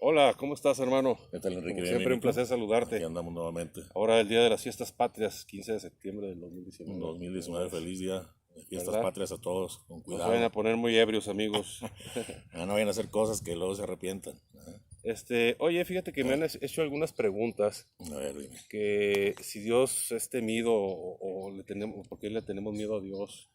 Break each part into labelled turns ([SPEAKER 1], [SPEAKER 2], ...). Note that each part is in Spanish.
[SPEAKER 1] Hola, ¿cómo estás, hermano?
[SPEAKER 2] ¿Qué tal, Enrique?
[SPEAKER 1] Como
[SPEAKER 2] Bien,
[SPEAKER 1] siempre,
[SPEAKER 2] bien,
[SPEAKER 1] un
[SPEAKER 2] ¿y tú?
[SPEAKER 1] placer
[SPEAKER 2] Aquí
[SPEAKER 1] saludarte.
[SPEAKER 2] andamos nuevamente.
[SPEAKER 1] Ahora el Día de las Fiestas Patrias, 15 de septiembre del 2019.
[SPEAKER 2] 2019, feliz día de fiestas
[SPEAKER 1] ¿Verdad?
[SPEAKER 2] patrias a todos, con
[SPEAKER 1] No se vayan a
[SPEAKER 2] cuidado.
[SPEAKER 1] poner muy ebrios, amigos.
[SPEAKER 2] No vayan a hacer cosas que luego se arrepientan.
[SPEAKER 1] Oye, fíjate que me han hecho algunas preguntas
[SPEAKER 2] A ver, dime.
[SPEAKER 1] que si Dios es temido o le tenemos, ¿por qué le tenemos miedo a Dios?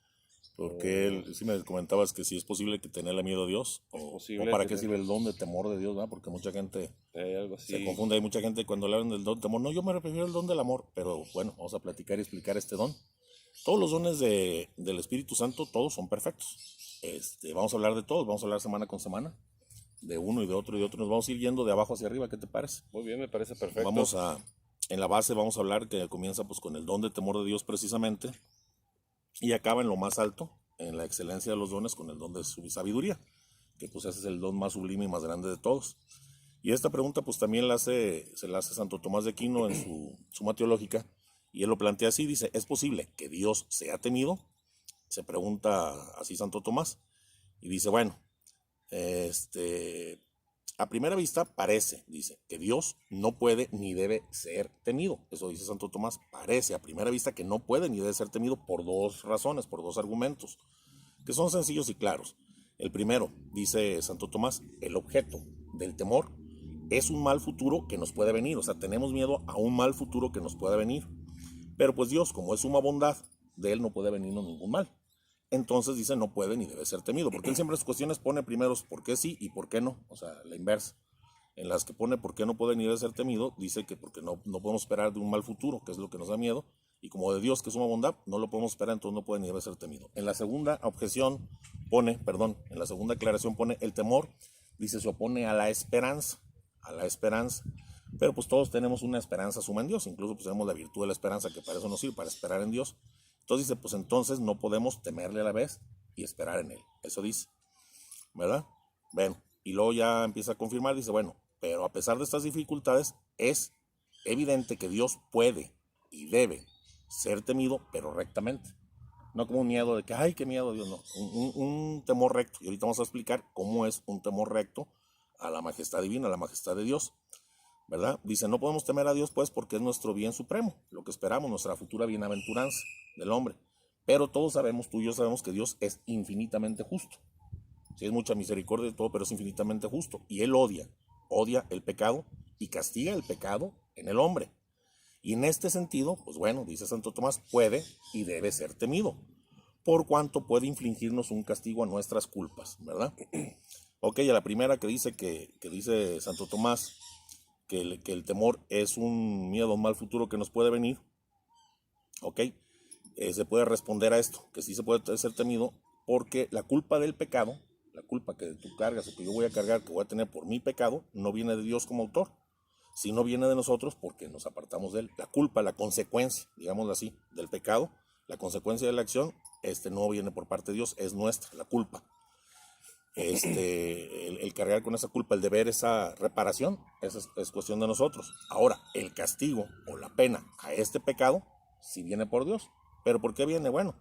[SPEAKER 2] Porque
[SPEAKER 1] O
[SPEAKER 2] si me comentabas que si es posible que tenerle miedo a Dios,
[SPEAKER 1] es
[SPEAKER 2] o
[SPEAKER 1] posible
[SPEAKER 2] para qué
[SPEAKER 1] tener
[SPEAKER 2] sirve el don de temor de Dios, ¿verdad? Porque mucha gente
[SPEAKER 1] algo
[SPEAKER 2] se
[SPEAKER 1] así.
[SPEAKER 2] confunde. Hay mucha gente cuando le hablan del don de temor. No, yo me refiero al don del amor, pero bueno, vamos a platicar y explicar este don. Todos los dones del Espíritu Santo, todos son perfectos. Vamos a hablar de todos, vamos a hablar semana con semana, de uno y de otro y de otro. Nos vamos a ir yendo de abajo hacia arriba, ¿qué te parece?
[SPEAKER 1] Muy bien, me parece perfecto.
[SPEAKER 2] Vamos a, en la base vamos a hablar que comienza pues con el don de temor de Dios precisamente y acaba en lo más alto, en la excelencia de los dones con el don de su sabiduría, que pues ese es el don más sublime y más grande de todos. Y esta pregunta pues también se la hace Santo Tomás de Aquino en su Suma Teológica, y él lo plantea así, dice, ¿es posible que Dios sea temido? Se pregunta así Santo Tomás, y dice, bueno, este, a primera vista parece, dice, que Dios no puede ni debe ser temido. Eso dice Santo Tomás. Parece a primera vista que no puede ni debe ser temido por dos razones, por dos argumentos, que son sencillos y claros. El primero, dice Santo Tomás, el objeto del temor es un mal futuro que nos puede venir. O sea, tenemos miedo a un mal futuro que nos puede venir. Pero pues Dios, como es suma bondad, de Él no puede venirnos ningún mal. Entonces dice, no puede ni debe ser temido, porque Él siempre en sus cuestiones pone primeros por qué sí y por qué no, o sea, la inversa. En las que pone por qué no puede ni debe ser temido, dice que porque no podemos esperar de un mal futuro, que es lo que nos da miedo, y como de Dios, que es suma bondad, no lo podemos esperar, entonces no puede ni debe ser temido. En la segunda objeción en la segunda aclaración pone el temor, dice, se opone a la esperanza. Pero pues todos tenemos una esperanza suma en Dios, incluso pues tenemos la virtud de la esperanza, que para eso nos sirve, para esperar en Dios. Entonces dice, pues entonces no podemos temerle a la vez y esperar en Él. Eso dice, ¿verdad? Bueno, y luego ya empieza a confirmar, dice, bueno, pero a pesar de estas dificultades, es evidente que Dios puede y debe ser temido, pero rectamente. No como un miedo de que, ay, qué miedo, Dios, no. Un temor recto. Y ahorita vamos a explicar cómo es un temor recto a la majestad divina, a la majestad de Dios, ¿verdad? Dice, no podemos temer a Dios, pues, porque es nuestro bien supremo, lo que esperamos, nuestra futura bienaventuranza del hombre. Pero todos sabemos, tú y yo sabemos que Dios es infinitamente justo. Sí, es mucha misericordia y todo, pero es infinitamente justo. Y Él odia el pecado y castiga el pecado en el hombre. Y en este sentido, pues bueno, dice Santo Tomás, puede y debe ser temido, por cuanto puede infligirnos un castigo a nuestras culpas, ¿verdad? Ok, a la primera que dice Santo Tomás, que el temor es un miedo a un mal futuro que nos puede venir, ok, se puede responder a esto, que sí se puede ser temido, porque la culpa del pecado, la culpa que tú cargas o que yo voy a cargar, que voy a tener por mi pecado, no viene de Dios como autor, sino viene de nosotros porque nos apartamos de Él. La culpa, la consecuencia, digámoslo así, del pecado, la consecuencia de la acción, no viene por parte de Dios, es nuestra, la culpa. El cargar con esa culpa, el deber, esa reparación, esa es cuestión de nosotros. Ahora, el castigo o la pena a este pecado, sí viene por Dios. ¿Pero por qué viene? Bueno,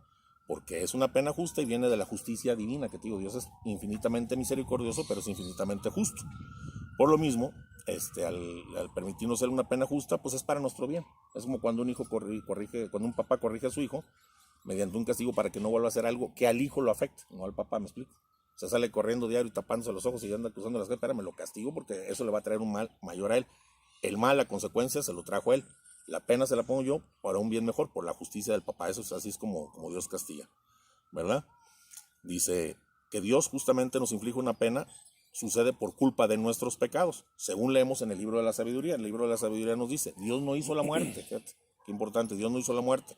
[SPEAKER 2] porque es una pena justa y viene de la justicia divina, que te digo, Dios es infinitamente misericordioso, pero es infinitamente justo. Por lo mismo, al permitirnos ser una pena justa, pues es para nuestro bien. Es como cuando un hijo corrige, cuando un papá corrige a su hijo mediante un castigo para que no vuelva a hacer algo que al hijo lo afecte, no al papá, ¿me explico? O sea, sale corriendo diario y tapándose los ojos y anda cruzando las calles, espérame, lo castigo porque eso le va a traer un mal mayor a él. El mal, la consecuencia, se lo trajo a él. La pena se la pongo yo para un bien mejor, por la justicia del papá. Eso es así, es como Dios castiga, ¿verdad? Dice que Dios justamente nos inflige una pena, sucede por culpa de nuestros pecados. Según leemos en el libro de la sabiduría, el libro de la sabiduría nos dice, Dios no hizo la muerte, fíjate, qué importante, Dios no hizo la muerte.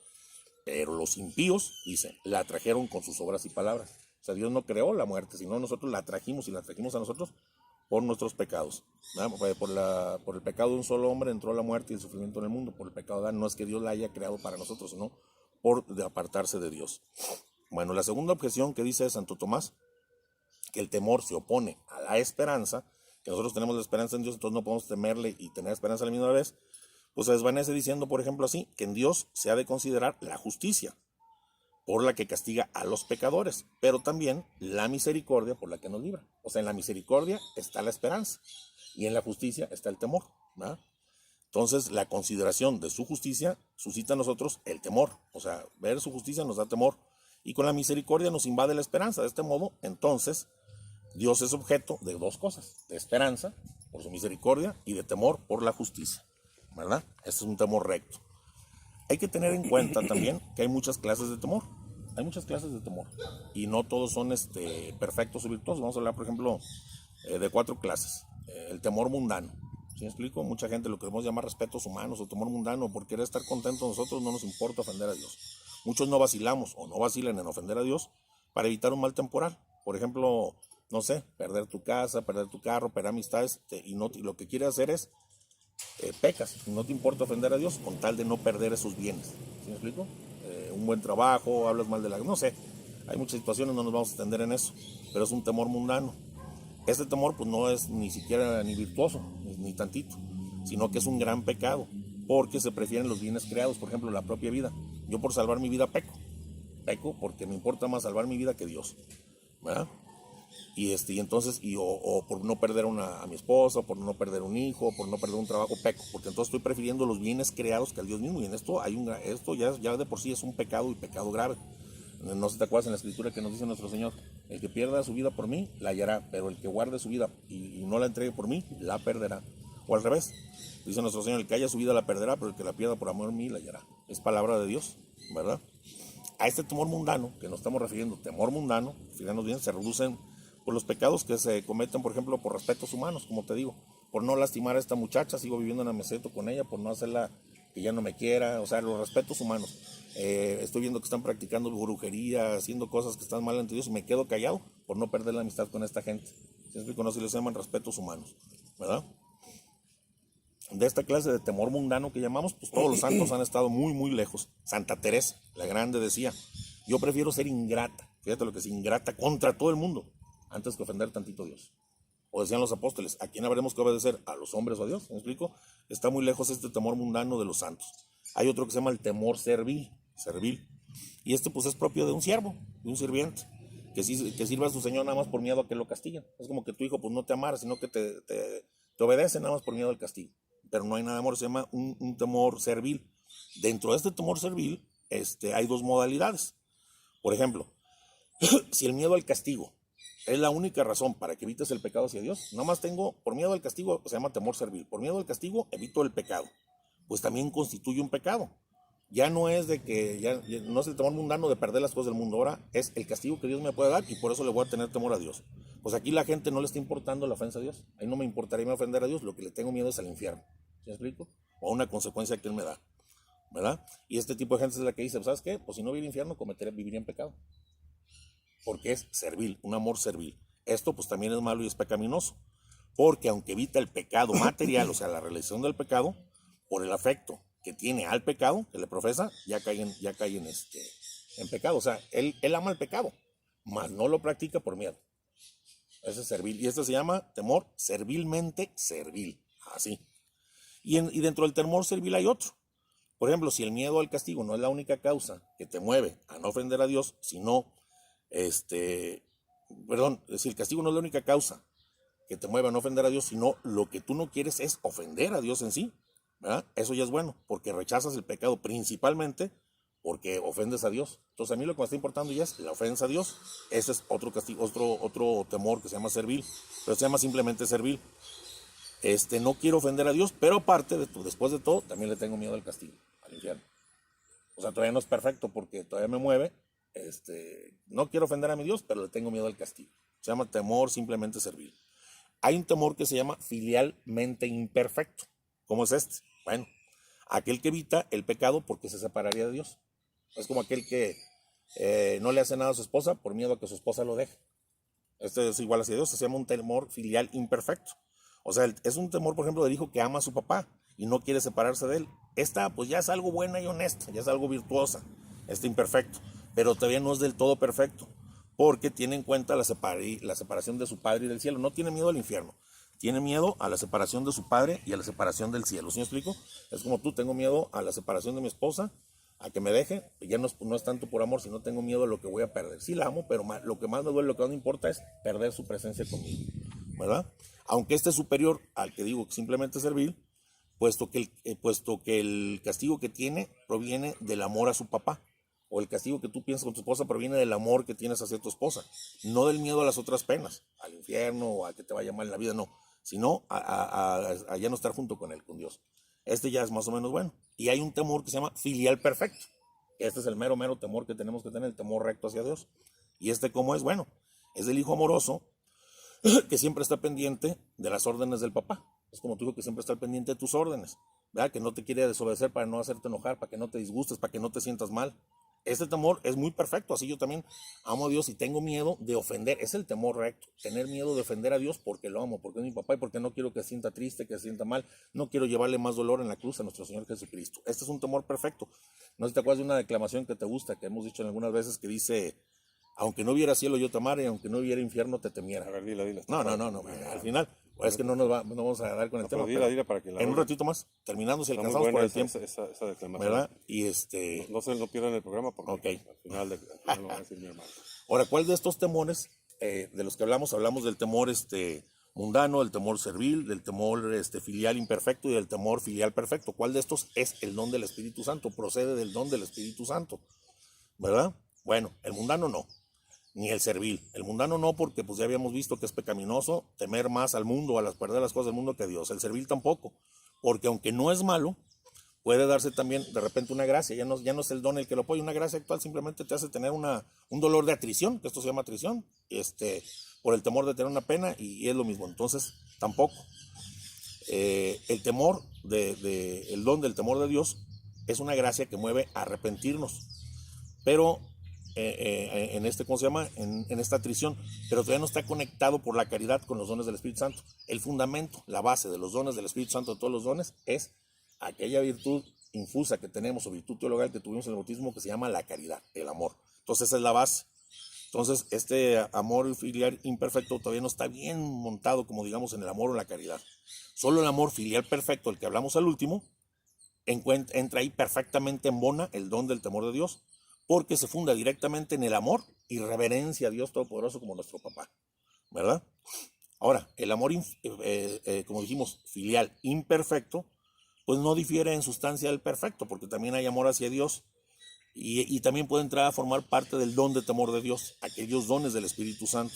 [SPEAKER 2] Pero los impíos, dice, la trajeron con sus obras y palabras. O sea, Dios no creó la muerte, sino nosotros la trajimos y la trajimos a nosotros por nuestros pecados. Por el pecado de un solo hombre entró la muerte y el sufrimiento en el mundo. Por el pecado de Adán, no es que Dios la haya creado para nosotros, sino por de apartarse de Dios. Bueno, la segunda objeción que dice Santo Tomás, que el temor se opone a la esperanza, que nosotros tenemos la esperanza en Dios, entonces no podemos temerle y tener esperanza a la misma vez, pues se desvanece diciendo, por ejemplo, así, que en Dios se ha de considerar la justicia, por la que castiga a los pecadores, pero también la misericordia por la que nos libra. O sea, en la misericordia está la esperanza. Y en la justicia está el temor, ¿verdad? Entonces, la consideración de su justicia suscita en nosotros el temor. O sea, ver su justicia nos da temor. Y con la misericordia nos invade la esperanza. De este modo, entonces, Dios es objeto de dos cosas: de esperanza por su misericordia y de temor por la justicia, ¿verdad? Este es un temor recto. Hay que tener en cuenta también que hay muchas clases de temor. Hay muchas clases de temor. Y no todos son perfectos o virtuosos. Vamos a hablar, por ejemplo, de 4 clases. El temor mundano. ¿Sí me explico? Mucha gente lo queremos llamar respetos humanos o temor mundano. Por querer estar contentos nosotros no nos importa ofender a Dios. Muchos no vacilamos o no vacilan en ofender a Dios para evitar un mal temporal. Por ejemplo, no sé, perder tu casa, perder tu carro, perder amistades, y lo que quieres hacer es pecas, no te importa ofender a Dios con tal de no perder esos bienes. ¿Sí me explico? Un buen trabajo, hablas mal de la... No sé, hay muchas situaciones, no nos vamos a extender en eso, pero es un temor mundano. Este temor pues no es ni siquiera ni virtuoso, ni tantito, sino que es un gran pecado, porque se prefieren los bienes creados, por ejemplo, la propia vida. Yo por salvar mi vida peco porque me importa más salvar mi vida que Dios, ¿verdad? Y entonces, o por no perder a mi esposa, por no perder un hijo, por no perder un trabajo, peco, porque entonces estoy prefiriendo los bienes creados que al Dios mismo, y en esto esto ya de por sí es un pecado, y pecado grave. No sé si te acuerdas en la escritura que nos dice nuestro Señor: el que pierda su vida por mí, la hallará, pero el que guarde su vida y no la entregue por mí, la perderá. O al revés, dice nuestro Señor: el que haya su vida la perderá, pero el que la pierda por amor a mí, la hallará. Es palabra de Dios, ¿verdad? A este temor mundano, que nos estamos refiriendo, temor mundano, fíjanos bien, se reducen por los pecados que se cometen, por ejemplo, por respetos humanos, como te digo, por no lastimar a esta muchacha, sigo viviendo en ameseto con ella, por no hacerla que ya no me quiera, o sea, los respetos humanos. Estoy viendo que están practicando brujería, haciendo cosas que están mal ante Dios, y me quedo callado por no perder la amistad con esta gente. ¿Sí? No se les llaman respetos humanos, ¿verdad? De esta clase de temor mundano que llamamos, pues todos los santos han estado muy, muy lejos. Santa Teresa, la Grande, decía: yo prefiero ser ingrata, fíjate lo que es ingrata, contra todo el mundo, antes que ofender tantito a Dios. O decían los apóstoles: ¿a quién habremos que obedecer? ¿A los hombres o a Dios? ¿Me explico? Está muy lejos este temor mundano de los santos. Hay otro que se llama el temor servil. Y pues es propio de un siervo, de un sirviente, que sirva a su señor nada más por miedo a que lo castiguen. Es como que tu hijo pues no te amara, sino que te obedece nada más por miedo al castigo. Pero no hay nada de amor, se llama un temor servil. Dentro de este temor servil hay 2 modalidades. Por ejemplo, si el miedo al castigo es la única razón para que evites el pecado hacia Dios, nada más por miedo al castigo, se llama temor servil. Por miedo al castigo evito el pecado, pues también constituye un pecado. Ya no es de que, ya no es el temor mundano de perder las cosas del mundo, ahora es el castigo que Dios me puede dar, y por eso le voy a tener temor a Dios. Pues aquí la gente no le está importando la ofensa a Dios. Ahí no me importaría ofender a Dios, lo que le tengo miedo es al infierno. ¿Sí me explico? O a una consecuencia que Él me da, ¿verdad? Y este tipo de gente es la que dice: ¿sabes qué? Pues si no viviría infierno, viviría en pecado. Porque es servil, un amor servil. Esto pues también es malo y es pecaminoso, porque aunque evita el pecado material, o sea, la realización del pecado, por el afecto que tiene al pecado, que le profesa, ya cae en pecado. O sea, él ama el pecado, mas no lo practica por miedo. Ese es servil. Y se llama temor servilmente servil. Así. Y dentro del temor servil hay otro. Por ejemplo, si el miedo al castigo no es la única causa que te mueve a no ofender a Dios, sino, si el castigo no es la única causa que te mueve a no ofender a Dios, sino lo que tú no quieres es ofender a Dios en sí, ¿verdad? Eso ya es bueno, porque rechazas el pecado principalmente porque ofendes a Dios. Entonces a mí lo que me está importando ya es la ofensa a Dios. Ese es otro castigo, otro temor que se llama servil, pero se llama simplemente servil. No quiero ofender a Dios, pero aparte después de todo, también le tengo miedo al castigo, al infierno. O sea, todavía no es perfecto porque todavía me mueve. No quiero ofender a mi Dios, pero le tengo miedo al castigo. Se llama temor simplemente servil. Hay un temor que se llama filialmente imperfecto. ¿Cómo es este? Bueno, aquel que evita el pecado porque se separaría de Dios. Es como aquel que no le hace nada a su esposa por miedo a que su esposa lo deje. Este es igual hacia Dios, se llama un temor filial imperfecto. O sea, es un temor, por ejemplo, del hijo que ama a su papá y no quiere separarse de él. Esta pues ya es algo buena y honesta, ya es algo virtuosa, imperfecto, pero todavía no es del todo perfecto, porque tiene en cuenta la separación de su padre y del cielo. No tiene miedo al infierno, tiene miedo a la separación de su padre y a la separación del cielo. ¿Sí me explico? Es como tú: tengo miedo a la separación de mi esposa, a que me deje. Ya no es tanto por amor, sino tengo miedo a lo que voy a perder. Sí la amo, pero lo que más me duele, lo que más me importa es perder su presencia conmigo. ¿verdad? Aunque este es superior al que digo que simplemente servil, puesto que el castigo que tiene proviene del amor a su papá, o el castigo que tú piensas con tu esposa proviene del amor que tienes hacia tu esposa, no del miedo a las otras penas, al infierno o a que te vaya mal en la vida, no, sino a ya no estar junto con él, con Dios. Este ya es más o menos bueno. Y hay un temor que se llama filial perfecto. Este es el mero temor que tenemos que tener, el temor recto hacia Dios. ¿Y este cómo es? Bueno, es del hijo amoroso que siempre está pendiente de las órdenes del papá. Es como tu hijo que siempre está al pendiente de tus órdenes, ¿verdad? Que no te quiere desobedecer para no hacerte enojar, para que no te disgustes, para que no te sientas mal. Este temor es muy perfecto, así yo también amo a Dios y tengo miedo de ofender. Es el temor recto, tener miedo de ofender a Dios porque lo amo, porque es mi papá y porque no quiero que se sienta triste, que se sienta mal. No quiero llevarle más dolor en la cruz a nuestro Señor Jesucristo. Este es un temor perfecto. No sé si te acuerdas de una declamación que te gusta, que hemos dicho en algunas veces, que dice: aunque no hubiera cielo yo te amara y aunque no hubiera infierno te temiera.
[SPEAKER 1] A ver, dila.
[SPEAKER 2] No, al final, es que no vamos a dar con el tema.
[SPEAKER 1] Dila para que
[SPEAKER 2] en un ratito más, terminando, si
[SPEAKER 1] está muy
[SPEAKER 2] alcanzamos
[SPEAKER 1] buena
[SPEAKER 2] por el tiempo.
[SPEAKER 1] esa declamación.
[SPEAKER 2] ¿Verdad? Y
[SPEAKER 1] No pierdan el programa porque
[SPEAKER 2] Ok.
[SPEAKER 1] al final lo va a decir mi hermano.
[SPEAKER 2] Ahora, ¿cuál de estos temores de los que hablamos del temor mundano, del temor servil, del temor filial imperfecto y del temor filial perfecto? ¿Cuál de estos es el don del Espíritu Santo? Procede del don del Espíritu Santo, ¿verdad? Bueno, el mundano no, ni el servil. El mundano no, porque pues ya habíamos visto que es pecaminoso temer más al mundo, perder las cosas del mundo que a Dios. El servil tampoco, porque aunque no es malo, puede darse también de repente una gracia. Ya no es el don el que lo apoya. Una gracia actual simplemente te hace tener un dolor de atrición, que esto se llama atrición, por el temor de tener una pena, y es lo mismo. Entonces, tampoco. El temor el don del temor de Dios es una gracia que mueve a arrepentirnos, pero ¿cómo se llama? En esta atrición, pero todavía no está conectado por la caridad con los dones del Espíritu Santo. El fundamento, la base de los dones del Espíritu Santo, de todos los dones, es aquella virtud infusa que tenemos, o virtud teologal que tuvimos en el bautismo, que se llama la caridad, el amor. Entonces esa es la base. Entonces este amor filial imperfecto todavía no está bien montado, como digamos, en el amor o la caridad. Solo el amor filial perfecto, el que hablamos al último, entra ahí perfectamente en bona el don del temor de Dios, porque se funda directamente en el amor y reverencia a Dios Todopoderoso como nuestro papá, ¿verdad? Ahora, el amor, como dijimos, filial imperfecto, pues no difiere en sustancia del perfecto, porque también hay amor hacia Dios y también puede entrar a formar parte del don de temor de Dios, aquellos dones del Espíritu Santo.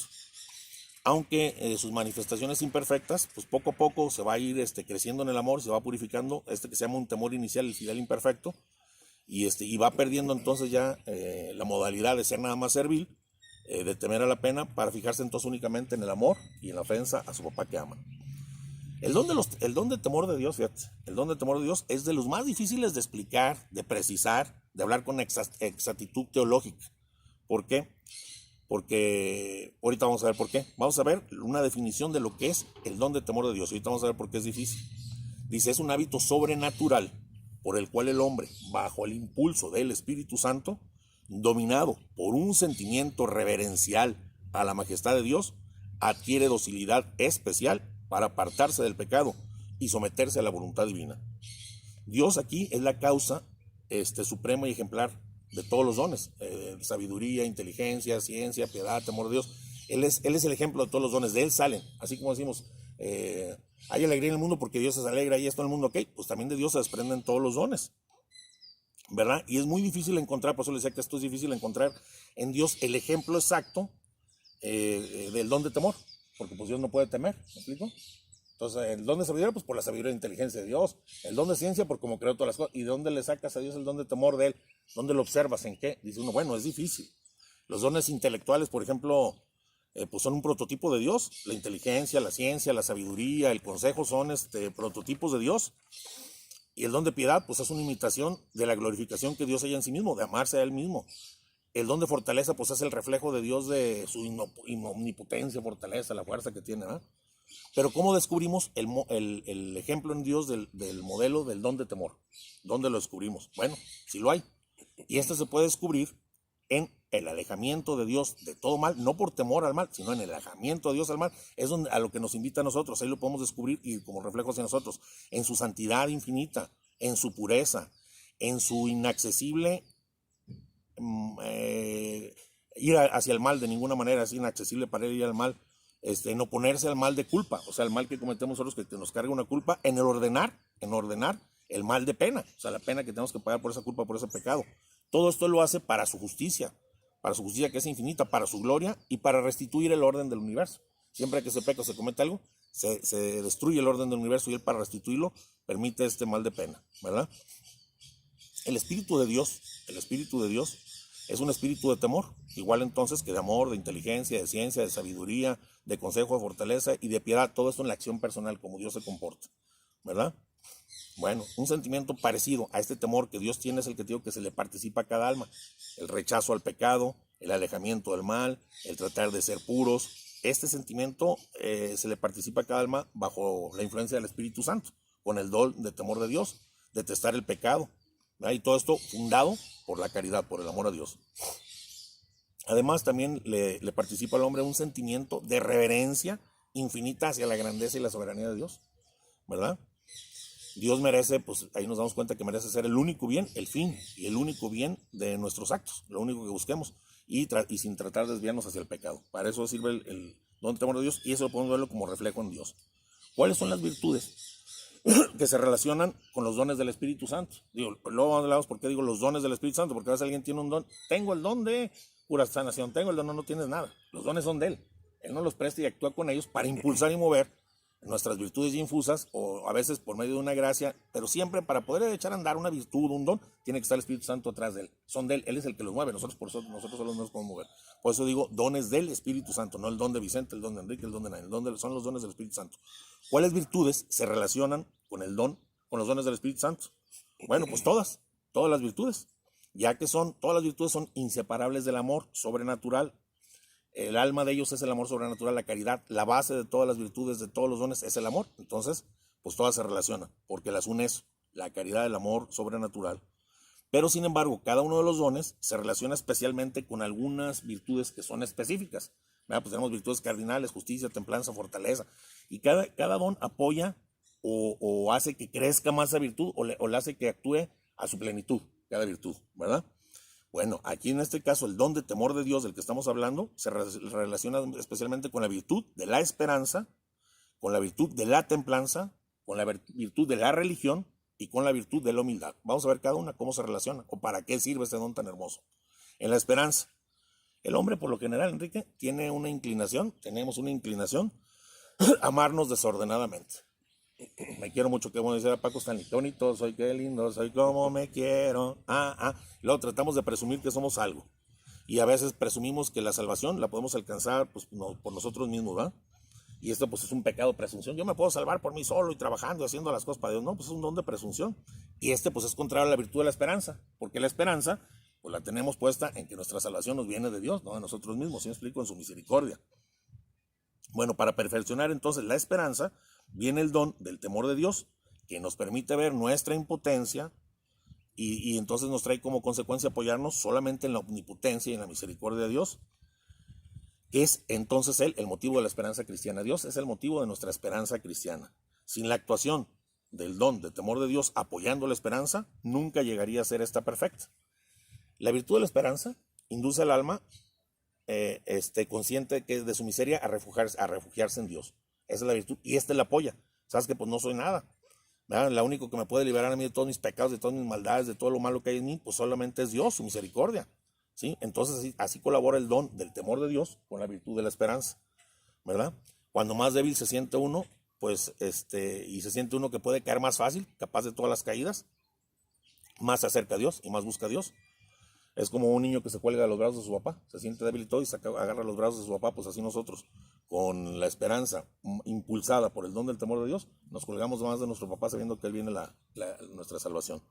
[SPEAKER 2] Aunque sus manifestaciones imperfectas, pues poco a poco se va a ir creciendo en el amor, se va purificando, que se llama un temor inicial, el filial imperfecto, y va perdiendo entonces ya la modalidad de ser nada más servil, de temer a la pena, para fijarse entonces únicamente en el amor y en la ofensa a su papá que ama. El don de temor de Dios, fíjate, el don de temor de Dios es de los más difíciles de explicar, de precisar, de hablar con exactitud teológica. ¿Por qué? Porque ahorita vamos a ver por qué. Vamos a ver una definición de lo que es el don de temor de Dios. Ahorita vamos a ver por qué es difícil. Dice, es un hábito sobrenatural por el cual el hombre, bajo el impulso del Espíritu Santo, dominado por un sentimiento reverencial a la majestad de Dios, adquiere docilidad especial para apartarse del pecado y someterse a la voluntad divina. Dios aquí es la causa suprema y ejemplar de todos los dones, sabiduría, inteligencia, ciencia, piedad, temor de Dios. Él es el ejemplo de todos los dones, de Él salen, así como decimos, hay alegría en el mundo porque Dios se alegra y esto en el mundo, ok, pues también de Dios se desprenden todos los dones, ¿verdad? Y es muy difícil encontrar, por eso le decía que esto es difícil encontrar en Dios el ejemplo exacto del don de temor, porque pues Dios no puede temer, ¿me explico? Entonces, el don de sabiduría, pues por la sabiduría e inteligencia de Dios. El don de ciencia, por cómo creó todas las cosas. ¿Y de dónde le sacas a Dios el don de temor de Él? ¿Dónde lo observas? ¿En qué? Dice uno, bueno, es difícil. Los dones intelectuales, por ejemplo, pues son un prototipo de Dios. La inteligencia, la ciencia, la sabiduría, el consejo son prototipos de Dios. Y el don de piedad, pues es una imitación de la glorificación que Dios haya en sí mismo, de amarse a Él mismo. El don de fortaleza, pues es el reflejo de Dios, de su omnipotencia, fortaleza, la fuerza que tiene, ¿verdad? Pero ¿cómo descubrimos el ejemplo en Dios del modelo del don de temor? ¿Dónde lo descubrimos? Bueno, sí lo hay. Y se puede descubrir en el alejamiento de Dios de todo mal, no por temor al mal, sino en el alejamiento de Dios al mal. Es a lo que nos invita a nosotros, ahí lo podemos descubrir y como reflejo hacia nosotros, en su santidad infinita, en su pureza, en su inaccesible ir hacia el mal, de ninguna manera es inaccesible para él ir al mal, en oponerse al mal de culpa, o sea, el mal que cometemos nosotros, que nos carga una culpa, en ordenar el mal de pena, o sea, la pena que tenemos que pagar por esa culpa, por ese pecado. Todo esto lo hace para su justicia que es infinita, para su gloria y para restituir el orden del universo. Siempre que se peca o se comete algo, se destruye el orden del universo, y él, para restituirlo, permite este mal de pena, ¿verdad? El Espíritu de Dios es un espíritu de temor, igual entonces que de amor, de inteligencia, de ciencia, de sabiduría, de consejo, de fortaleza y de piedad, todo esto en la acción personal, como Dios se comporta, ¿verdad? Bueno, un sentimiento parecido a este temor que Dios tiene es el que digo que se le participa a cada alma: el rechazo al pecado, el alejamiento del mal, el tratar de ser puros. Este sentimiento se le participa a cada alma bajo la influencia del Espíritu Santo, con el don de temor de Dios, detestar el pecado, ¿verdad? Y todo esto fundado por la caridad, por el amor a Dios. Además, también le participa al hombre un sentimiento de reverencia infinita hacia la grandeza y la soberanía de Dios, ¿verdad? Dios merece, pues ahí nos damos cuenta que merece ser el único bien, el fin y el único bien de nuestros actos, lo único que busquemos, y sin tratar de desviarnos hacia el pecado. Para eso sirve el don de temor de Dios, y eso podemos verlo como reflejo en Dios. ¿Cuáles son las virtudes que se relacionan con los dones del Espíritu Santo? Digo, luego hablamos por qué digo los dones del Espíritu Santo, porque a veces alguien tiene un don: tengo el don de pura sanación, tengo el don. No tienes nada, los dones son de Él. Él nos los presta y actúa con ellos para impulsar y mover nuestras virtudes infusas, o a veces por medio de una gracia, pero siempre para poder echar a andar una virtud, un don, tiene que estar el Espíritu Santo atrás de Él. Son de Él, Él es el que los mueve, nosotros solo nos podemos mover. Por eso digo dones del Espíritu Santo, no el don de Vicente, el don de Enrique, el don de nadie, son los dones del Espíritu Santo. ¿Cuáles virtudes se relacionan con con los dones del Espíritu Santo? Bueno, pues todas las virtudes, ya que todas las virtudes son inseparables del amor sobrenatural. El alma de ellos es el amor sobrenatural, la caridad. La base de todas las virtudes, de todos los dones, es el amor. Entonces, pues todas se relacionan, porque las une eso, la caridad, el amor sobrenatural. Pero sin embargo, cada uno de los dones se relaciona especialmente con algunas virtudes que son específicas. Pues tenemos virtudes cardinales: justicia, templanza, fortaleza. Y cada don apoya o hace que crezca más esa virtud, o le hace que actúe a su plenitud, cada virtud, ¿verdad? Bueno, aquí en este caso el don de temor de Dios del que estamos hablando se relaciona especialmente con la virtud de la esperanza, con la virtud de la templanza, con la virtud de la religión y con la virtud de la humildad. Vamos a ver cada una cómo se relaciona o para qué sirve este don tan hermoso. En la esperanza, el hombre por lo general, Enrique, tenemos una inclinación a amarnos desordenadamente. Me quiero mucho, que bueno, decía Paco Stanley: qué bonito soy, qué lindo soy, como me quiero. Y luego tratamos de presumir que somos algo. Y a veces presumimos que la salvación la podemos alcanzar, pues, no, por nosotros mismos, ¿verdad? Y esto, pues, es un pecado de presunción. Yo me puedo salvar por mí solo y trabajando y haciendo las cosas para Dios. No, pues es un don de presunción. Y pues es contrario a la virtud de la esperanza, porque la esperanza, pues, la tenemos puesta en que nuestra salvación nos viene de Dios, no de nosotros mismos, ¿sí me explico? En su misericordia. Bueno, para perfeccionar entonces la esperanza, viene el don del temor de Dios, que nos permite ver nuestra impotencia, y entonces nos trae como consecuencia apoyarnos solamente en la omnipotencia y en la misericordia de Dios, que es entonces el motivo de la esperanza cristiana. Dios es el motivo de nuestra esperanza cristiana. Sin la actuación del don de temor de Dios apoyando la esperanza, nunca llegaría a ser esta perfecta. La virtud de la esperanza induce al alma consciente de su miseria a refugiarse en Dios. Esa es la virtud, y la apoya. Sabes que pues no soy nada, ¿verdad? Lo único que me puede liberar a mí de todos mis pecados, de todas mis maldades, de todo lo malo que hay en mí, pues solamente es Dios, su misericordia, ¿sí? Entonces así colabora el don del temor de Dios con la virtud de la esperanza, ¿verdad? Cuando más débil se siente uno, pues y se siente uno que puede caer más fácil, capaz de todas las caídas, más se acerca a Dios y más busca a Dios. Es como un niño que se cuelga de los brazos de su papá, se siente débil y todo, y agarra los brazos de su papá. Pues así nosotros, con la esperanza impulsada por el don del temor de Dios, nos colgamos más de nuestro papá, sabiendo que Él viene nuestra salvación.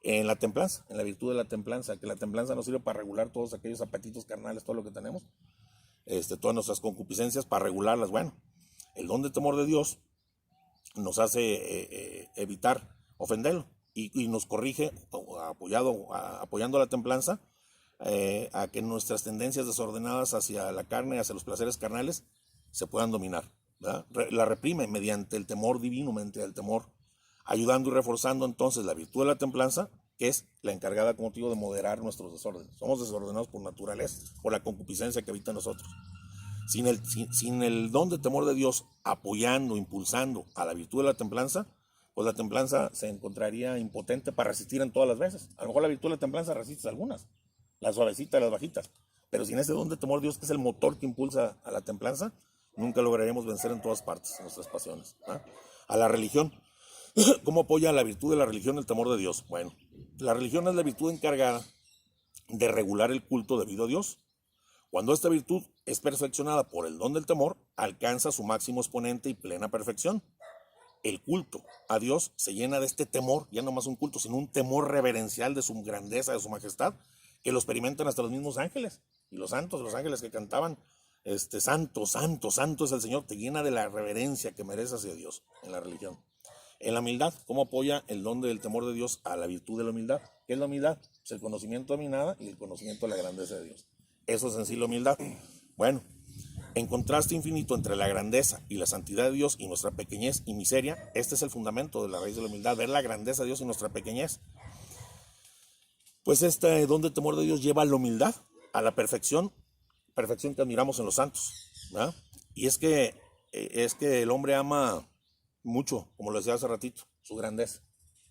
[SPEAKER 2] En la templanza, en la virtud de la templanza, que la templanza nos sirve para regular todos aquellos apetitos carnales, todo lo que tenemos, todas nuestras concupiscencias, para regularlas. Bueno, el don de temor de Dios nos hace evitar ofenderlo, y nos corrige, apoyando la templanza, a que nuestras tendencias desordenadas hacia la carne, hacia los placeres carnales, se puedan dominar, ¿verdad? La reprime mediante el temor divino, mediante el temor, ayudando y reforzando entonces la virtud de la templanza, que es la encargada, como te digo, de moderar nuestros desórdenes. Somos desordenados por naturaleza, por la concupiscencia que habita en nosotros. Sin el don de temor de Dios apoyando, impulsando a la virtud de la templanza, pues la templanza se encontraría impotente para resistir en todas las veces. A lo mejor la virtud de la templanza resiste algunas, las suavecitas, las bajitas, pero sin ese don de temor de Dios, que es el motor que impulsa a la templanza, nunca lograremos vencer en todas partes nuestras pasiones. A la religión, ¿cómo apoya la virtud de la religión el temor de Dios? Bueno, la religión es la virtud encargada de regular el culto debido a Dios. Cuando esta virtud es perfeccionada por el don del temor, alcanza su máximo exponente y plena perfección. El culto a Dios se llena de este temor, ya no más un culto, sino un temor reverencial de su grandeza, de su majestad, que lo experimentan hasta los mismos ángeles y los santos, los ángeles que cantaban, santo, santo, santo es el Señor. Te llena de la reverencia que merece hacia Dios en la religión. En la humildad, ¿cómo apoya el don del temor de Dios a la virtud de la humildad? ¿Qué es la humildad? Pues el conocimiento de mi nada y el conocimiento de la grandeza de Dios. Eso es en sí la humildad. Bueno, en contraste infinito entre la grandeza y la santidad de Dios y nuestra pequeñez y miseria, este es el fundamento de la raíz de la humildad, ver la grandeza de Dios y nuestra pequeñez. Pues este don de temor de Dios lleva a la humildad, a la perfección que admiramos en los santos, ¿verdad? Y es que el hombre ama mucho, como lo decía hace ratito, su grandeza.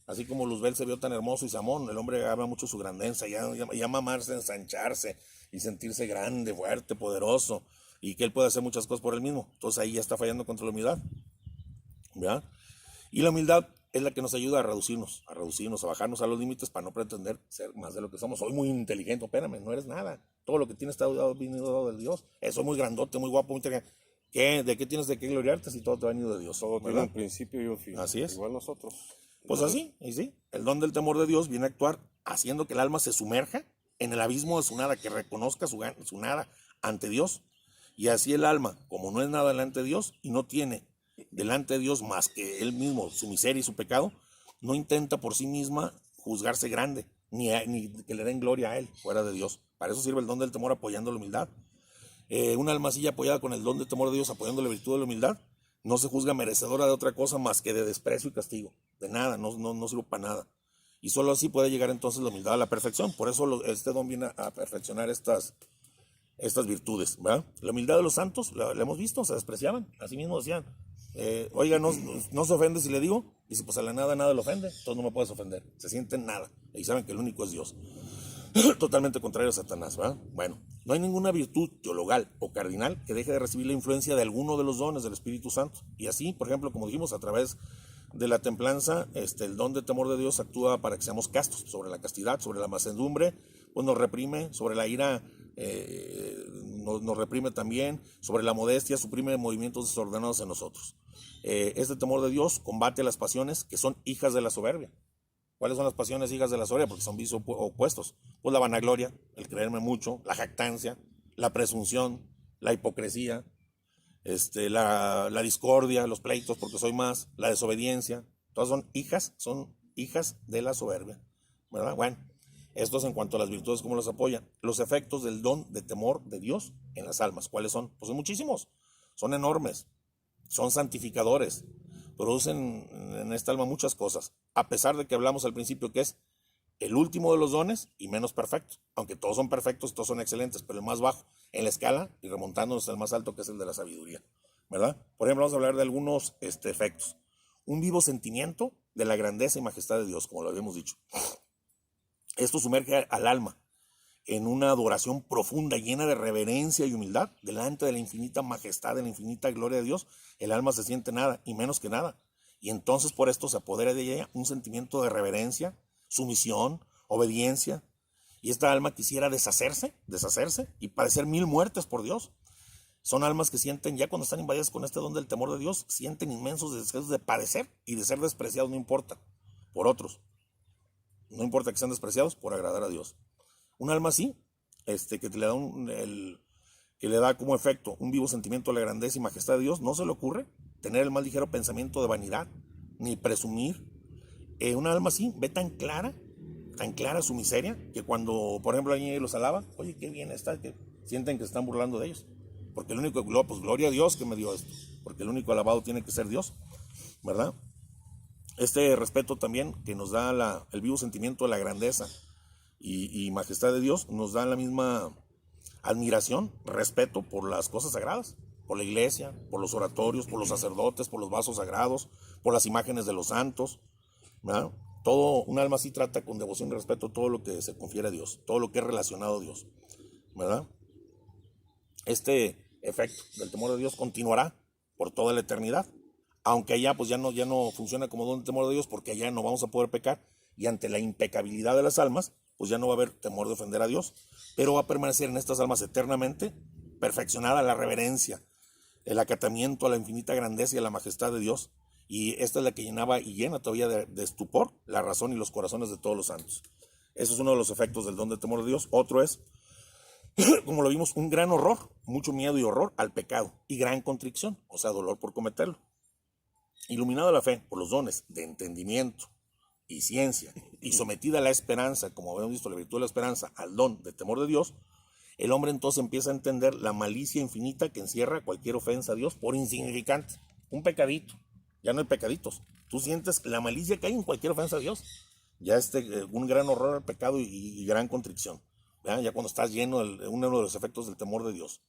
[SPEAKER 2] Así como Luzbel se vio tan hermoso y Samón, el hombre ama mucho su grandeza, y ama amarse, ensancharse y sentirse grande, fuerte, poderoso, y que él puede hacer muchas cosas por él mismo. Entonces ahí ya está fallando contra la humildad, ¿verdad? Y la humildad es la que nos ayuda a reducirnos, a bajarnos a los límites para no pretender ser más de lo que somos. Soy muy inteligente, espérame, no eres nada. Todo lo que tienes está venido del Dios. Soy muy grandote, muy guapo, muy inteligente. ¿De qué tienes de qué gloriarte si todo te ha venido de Dios?
[SPEAKER 1] Todo tiene un principio y un fin.
[SPEAKER 2] Así es.
[SPEAKER 1] Igual nosotros.
[SPEAKER 2] Pues así, y sí. El don del temor de Dios viene a actuar haciendo que el alma se sumerja en el abismo de su nada, que reconozca su nada ante Dios. Y así el alma, como no es nada delante de Dios y no tiene delante de Dios más que él mismo, su miseria y su pecado, no intenta por sí misma juzgarse grande, ni que le den gloria a él fuera de Dios. Para eso sirve el don del temor apoyando la humildad. Una alma así apoyada con el don del temor de Dios, apoyando la virtud de la humildad, no se juzga merecedora de otra cosa más que de desprecio y castigo. De nada, no sirve para nada. Y solo así puede llegar entonces la humildad a la perfección. Por eso este don viene a perfeccionar estas virtudes, ¿verdad? La humildad de los santos, la hemos visto, se despreciaban. Así mismo decían, oiga, no se ofende si le digo. Dice, pues a la nada le ofende, entonces no me puedes ofender. Se sienten nada y saben que el único es Dios. Totalmente contrario a Satanás, ¿verdad? Bueno, no hay ninguna virtud teologal o cardinal que deje de recibir la influencia de alguno de los dones del Espíritu Santo. Y así, por ejemplo, como dijimos, a través de la templanza, el don de temor de Dios actúa para que seamos castos, sobre la castidad, sobre la mansedumbre, pues nos reprime, sobre la ira nos reprime también, sobre la modestia suprime movimientos desordenados en nosotros. Este temor de Dios combate las pasiones que son hijas de la soberbia. ¿Cuáles son las pasiones hijas de la soberbia? Porque son vicios opuestos. Pues la vanagloria, el creerme mucho, la jactancia, la presunción, la hipocresía, la discordia, los pleitos porque soy más, la desobediencia. Todas son hijas de la soberbia, ¿verdad? Bueno, esto es en cuanto a las virtudes, cómo las apoya. Los efectos del don de temor de Dios en las almas, ¿cuáles son? Pues son muchísimos, son enormes, son santificadores, producen en esta alma muchas cosas, a pesar de que hablamos al principio que es el último de los dones y menos perfecto, aunque todos son perfectos, todos son excelentes, pero el más bajo en la escala y remontándonos al más alto, que es el de la sabiduría, ¿verdad? Por ejemplo, vamos a hablar de algunos efectos. Un vivo sentimiento de la grandeza y majestad de Dios, como lo habíamos dicho. Esto sumerge al alma en una adoración profunda, llena de reverencia y humildad, delante de la infinita majestad, de la infinita gloria de Dios. El alma se siente nada y menos que nada. Y entonces por esto se apodera de ella un sentimiento de reverencia, sumisión, obediencia. Y esta alma quisiera deshacerse y padecer 1000 muertes por Dios. Son almas que sienten, ya cuando están invadidas con este don del temor de Dios, sienten inmensos deseos de padecer y de ser despreciados, no importa, por otros. No importa que sean despreciados, por agradar a Dios. Un alma así, que le da como efecto un vivo sentimiento de la grandeza y majestad de Dios, no se le ocurre tener el más ligero pensamiento de vanidad, ni presumir. Una alma así ve tan clara su miseria, que cuando, por ejemplo, alguien los alaba, oye, qué bien está, que sienten que se están burlando de ellos. Porque el único, pues gloria a Dios que me dio esto, porque el único alabado tiene que ser Dios, ¿verdad? Este respeto también que nos da el vivo sentimiento de la grandeza y majestad de Dios, nos da la misma admiración, respeto por las cosas sagradas, por la iglesia, por los oratorios, por los sacerdotes, por los vasos sagrados, por las imágenes de los santos, ¿verdad? Todo, un alma así trata con devoción y respeto todo lo que se confiere a Dios, todo lo que es relacionado a Dios, ¿verdad? Este efecto del temor de Dios continuará por toda la eternidad, aunque allá pues ya no funciona como don de temor de Dios, porque allá no vamos a poder pecar, y ante la impecabilidad de las almas, pues ya no va a haber temor de ofender a Dios, pero va a permanecer en estas almas eternamente perfeccionada la reverencia, el acatamiento a la infinita grandeza y a la majestad de Dios, y esta es la que llenaba y llena todavía de estupor la razón y los corazones de todos los santos. Eso es uno de los efectos del don de temor de Dios. Otro es, como lo vimos, un gran horror, mucho miedo y horror al pecado, y gran contrición, o sea, dolor por cometerlo. Iluminado la fe por los dones de entendimiento y ciencia, y sometida a la esperanza, como habíamos visto, la virtud de la esperanza, al don de temor de Dios, el hombre entonces empieza a entender la malicia infinita que encierra cualquier ofensa a Dios por insignificante. Un pecadito, ya no hay pecaditos. Tú sientes la malicia que hay en cualquier ofensa a Dios. Ya un gran horror al pecado y gran contrición. ¿Verdad? Ya cuando estás lleno de uno de los efectos del temor de Dios.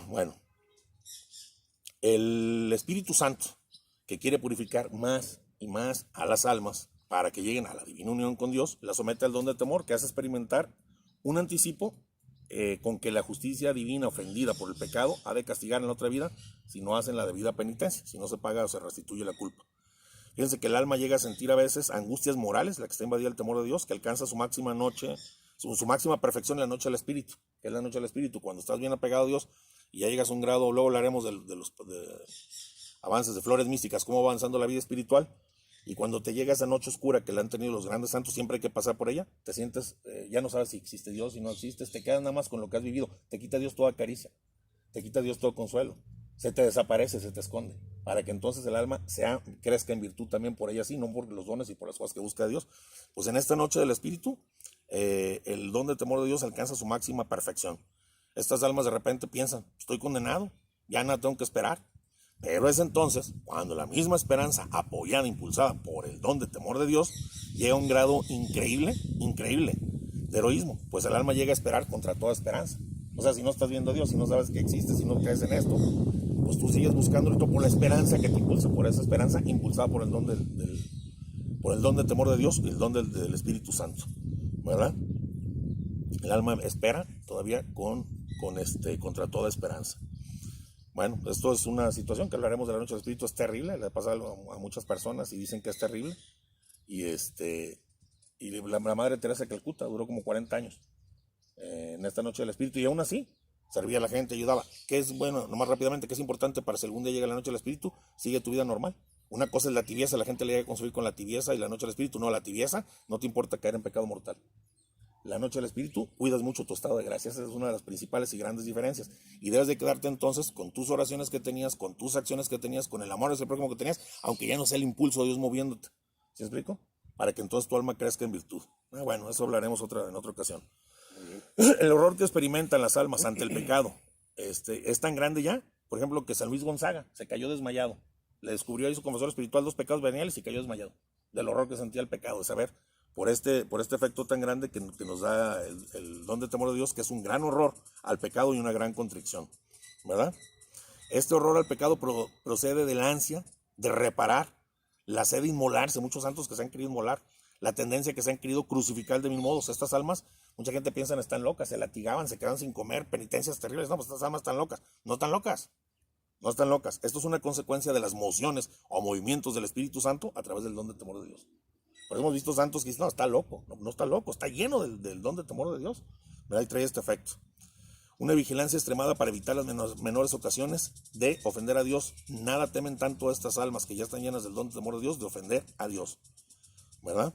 [SPEAKER 2] Bueno, el Espíritu Santo, que quiere purificar más y más a las almas para que lleguen a la divina unión con Dios, la somete al don de temor, que hace experimentar un anticipo con que la justicia divina ofendida por el pecado ha de castigar en la otra vida si no hacen la debida penitencia, si no se paga o se restituye la culpa. Fíjense que el alma llega a sentir a veces angustias morales, la que está invadida del temor de Dios, que alcanza su máxima noche, su máxima perfección en la noche del Espíritu, que es la noche del Espíritu, cuando estás bien apegado a Dios y ya llegas a un grado, luego hablaremos de los avances de flores místicas, cómo va avanzando la vida espiritual. Y cuando te llega esa noche oscura que la han tenido los grandes santos, siempre hay que pasar por ella, te sientes, ya no sabes si existe Dios, si no existes, te quedas nada más con lo que has vivido, te quita Dios toda caricia, te quita Dios todo consuelo, se te desaparece, se te esconde, para que entonces el alma crezca en virtud también por ella, sí, no por los dones y por las cosas que busca Dios. Pues en esta noche del Espíritu, el don de temor de Dios alcanza su máxima perfección. Estas almas de repente piensan, estoy condenado, ya nada tengo que esperar. Pero es entonces cuando la misma esperanza, apoyada, impulsada por el don de temor de Dios, llega a un grado increíble de heroísmo, pues el alma llega a esperar contra toda esperanza. O sea, si no estás viendo a Dios, si no sabes que existe, si no crees en esto, pues tú sigues buscándolo por la esperanza que te impulsa, por esa esperanza impulsada por el don por el don de temor de Dios y el don del Espíritu Santo, ¿verdad? El alma espera todavía contra toda esperanza. Bueno, esto es una situación que hablaremos de la noche del Espíritu, es terrible, le pasa a muchas personas y dicen que es terrible. Y la Madre Teresa de Calcuta duró como 40 años en esta noche del Espíritu, y aún así servía a la gente, ayudaba. Que es, bueno, nomás rápidamente, que es importante para si algún día llega la noche del Espíritu, sigue tu vida normal. Una cosa es la tibieza, la gente le llega a construir con la tibieza, y la noche del Espíritu, no, la tibieza no te importa caer en pecado mortal. La noche del Espíritu, cuidas mucho tu estado de gracia. Esa es una de las principales y grandes diferencias. Y debes de quedarte entonces con tus oraciones que tenías, con tus acciones que tenías, con el amor hacia el prójimo que tenías, aunque ya no sea el impulso de Dios moviéndote. ¿Sí me explico? Para que entonces tu alma crezca en virtud. Bueno, eso hablaremos en otra ocasión. El horror que experimentan las almas ante el pecado es tan grande ya, por ejemplo, que San Luis Gonzaga se cayó desmayado. Le descubrió ahí su confesor espiritual 2 pecados veniales y cayó desmayado. Del horror que sentía el pecado, de saber por este efecto tan grande que nos da el don de temor de Dios, que es un gran horror al pecado y una gran contrición, ¿verdad? Este horror al pecado procede de la ansia de reparar, la sed de inmolarse, muchos santos que se han querido inmolar, la tendencia que se han querido crucificar de mil modos. Estas almas, mucha gente piensa que están locas, se latigaban, se quedan sin comer, penitencias terribles. No, pues estas almas están locas, no están locas. No están locas. Esto es una consecuencia de las mociones o movimientos del Espíritu Santo a través del don de temor de Dios. Por eso hemos visto santos que dicen, no, está loco. No está loco, está lleno del don de temor de Dios. ¿Verdad? Y trae este efecto. Una vigilancia extremada para evitar las menores ocasiones de ofender a Dios. Nada temen tanto estas almas que ya están llenas del don de temor de Dios de ofender a Dios. ¿Verdad?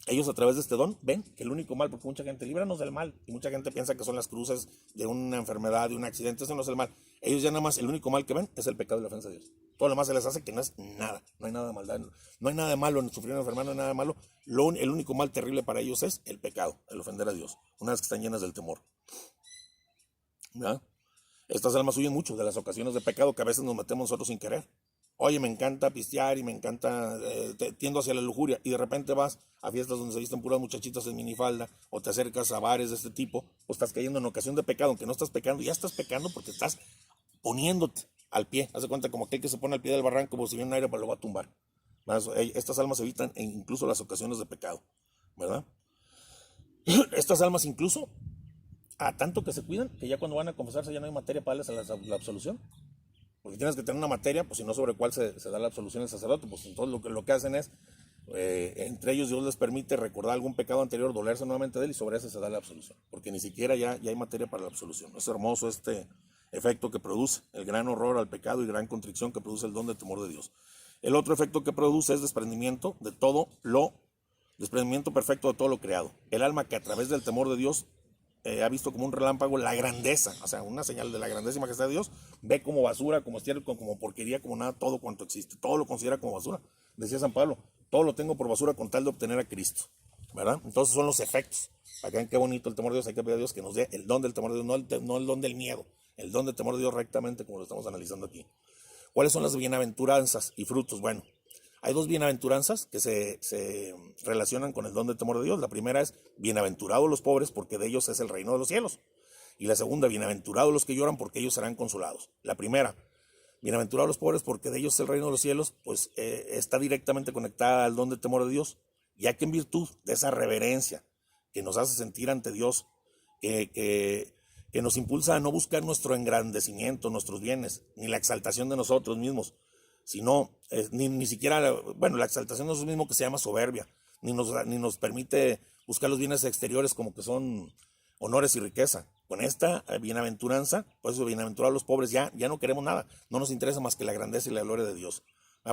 [SPEAKER 2] Ellos a través de este don ven que el único mal, porque mucha gente, líbranos del mal, y mucha gente piensa que son las cruces de una enfermedad, de un accidente, eso no es el mal. Ellos ya nada más, el único mal que ven es el pecado y la ofensa a Dios. Todo lo demás se les hace que no es nada, no hay nada de maldad, no hay nada de malo en sufrir una enfermedad, no hay nada de malo. El único mal terrible para ellos es el pecado, el ofender a Dios, una vez que están llenas del temor. ¿Verdad? Estas almas huyen mucho de las ocasiones de pecado que a veces nos metemos nosotros sin querer. oye, me encanta pistear y me encanta, tiendo hacia la lujuria, y de repente vas a fiestas donde se visten puras muchachitas en minifalda, o te acercas a bares de este tipo, pues estás cayendo en ocasión de pecado, aunque no estás pecando, ya estás pecando porque estás poniéndote al pie. Haz de cuenta como aquel que se pone al pie del barranco, como si viene un aire, pues lo va a tumbar. Estas almas evitan incluso las ocasiones de pecado, ¿verdad? Estas almas incluso, a tanto que se cuidan, que ya cuando van a confesarse ya no hay materia para darles la absolución. Porque tienes que tener una materia, pues si no sobre cuál se da la absolución al sacerdote, pues entonces lo que hacen es, entre ellos Dios les permite recordar algún pecado anterior, dolerse nuevamente de él y sobre ese se da la absolución. Porque ni siquiera ya hay materia para la absolución. Es hermoso este efecto que produce, el gran horror al pecado y gran contrición que produce el don de temor de Dios. El otro efecto que produce es desprendimiento perfecto de todo lo creado. El alma que a través del temor de Dios ha visto como un relámpago la grandeza, o sea, una señal de la grandeza y majestad de Dios, ve como basura, como estiércol, como porquería, como nada, todo cuanto existe, todo lo considera como basura. Decía San Pablo, todo lo tengo por basura con tal de obtener a Cristo, ¿verdad? Entonces son los efectos. Acá en qué bonito el temor de Dios, hay que pedir a Dios que nos dé el don del temor de Dios, no el don del miedo, el don del temor de Dios rectamente, como lo estamos analizando aquí. ¿Cuáles son las bienaventuranzas y frutos? Bueno, hay dos bienaventuranzas que se relacionan con el don del temor de Dios. La primera es, bienaventurados los pobres, porque de ellos es el reino de los cielos. Y la segunda, bienaventurados los que lloran, porque ellos serán consolados. La primera, bienaventurados los pobres, porque de ellos es el reino de los cielos, pues está directamente conectada al don del temor de Dios, ya que en virtud de esa reverencia que nos hace sentir ante Dios, que nos impulsa a no buscar nuestro engrandecimiento, nuestros bienes, ni la exaltación de nosotros mismos, sino ni siquiera, la exaltación de nosotros mismos, que se llama soberbia, ni nos permite buscar los bienes exteriores como que son honores y riqueza. Con esta bienaventuranza, por eso bienaventurados los pobres, ya no queremos nada, no nos interesa más que la grandeza y la gloria de Dios,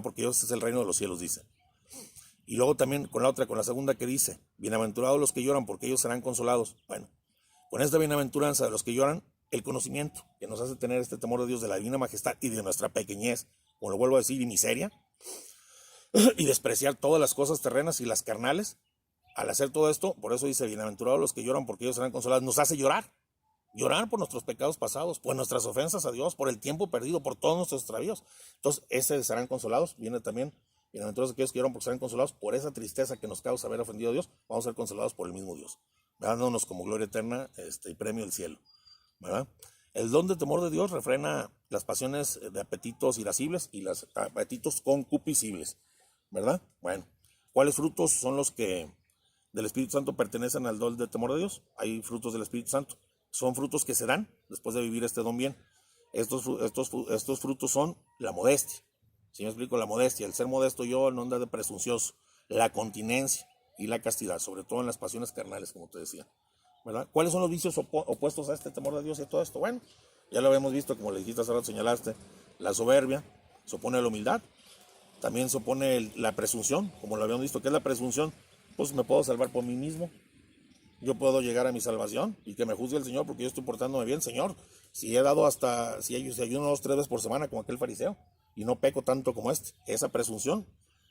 [SPEAKER 2] porque Dios es el reino de los cielos, dice. Y luego también con la segunda que dice, bienaventurados los que lloran, porque ellos serán consolados. Bueno, con esta bienaventuranza de los que lloran, el conocimiento que nos hace tener este temor de Dios, de la divina majestad y de nuestra pequeñez, como lo vuelvo a decir, y miseria, y despreciar todas las cosas terrenas y las carnales. Al hacer todo esto, por eso dice, bienaventurados los que lloran, porque ellos serán consolados, nos hace llorar por nuestros pecados pasados, por nuestras ofensas a Dios, por el tiempo perdido, por todos nuestros extravíos. Entonces, ese serán consolados. Viene también, bienaventurados aquellos que lloran, porque serán consolados por esa tristeza que nos causa haber ofendido a Dios. Vamos a ser consolados por el mismo Dios, dándonos como gloria eterna y premio del cielo, ¿verdad? El don de temor de Dios refrena las pasiones de apetitos irascibles y los apetitos concupiscibles, ¿verdad? Bueno, ¿cuáles frutos son los que del Espíritu Santo pertenecen al don de temor de Dios? Hay frutos del Espíritu Santo. Son frutos que se dan después de vivir este don bien. Estos frutos son la modestia. ¿Sí me explico? La modestia, el ser modesto yo, no andar de presuncioso. La continencia y la castidad, sobre todo en las pasiones carnales, como te decía, ¿verdad? ¿Cuáles son los vicios opuestos a este temor de Dios y a todo esto? Bueno, ya lo habíamos visto, como le dijiste hace rato, señalaste, la soberbia se opone a la humildad, también se opone la presunción, como lo habíamos visto. ¿Qué es la presunción? Pues me puedo salvar por mí mismo, yo puedo llegar a mi salvación y que me juzgue el Señor porque yo estoy portándome bien. Señor, si ayuno 2 o 3 veces por semana como aquel fariseo y no peco tanto como este, esa presunción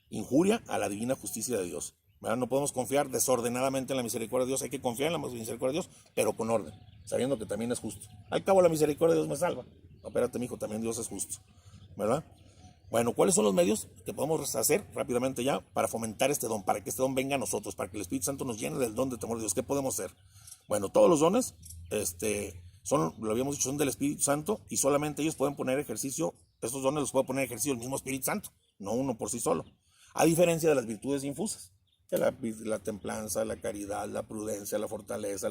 [SPEAKER 2] injuria a la divina justicia de Dios, ¿verdad? No podemos confiar desordenadamente en la misericordia de Dios. Hay que confiar en la misericordia de Dios, pero con orden, sabiendo que también es justo. Al cabo, la misericordia de Dios me salva. No, espérate, mijo, también Dios es justo, ¿verdad? Bueno, ¿cuáles son los medios que podemos hacer rápidamente ya para fomentar este don, para que este don venga a nosotros, para que el Espíritu Santo nos llene del don de temor de Dios? ¿Qué podemos hacer? Bueno, todos los dones, lo habíamos dicho, son del Espíritu Santo, y solamente ellos pueden poner ejercicio, estos dones los puede poner ejercicio el mismo Espíritu Santo, no uno por sí solo. A diferencia de las virtudes infusas, que la templanza, la caridad, la prudencia, la fortaleza,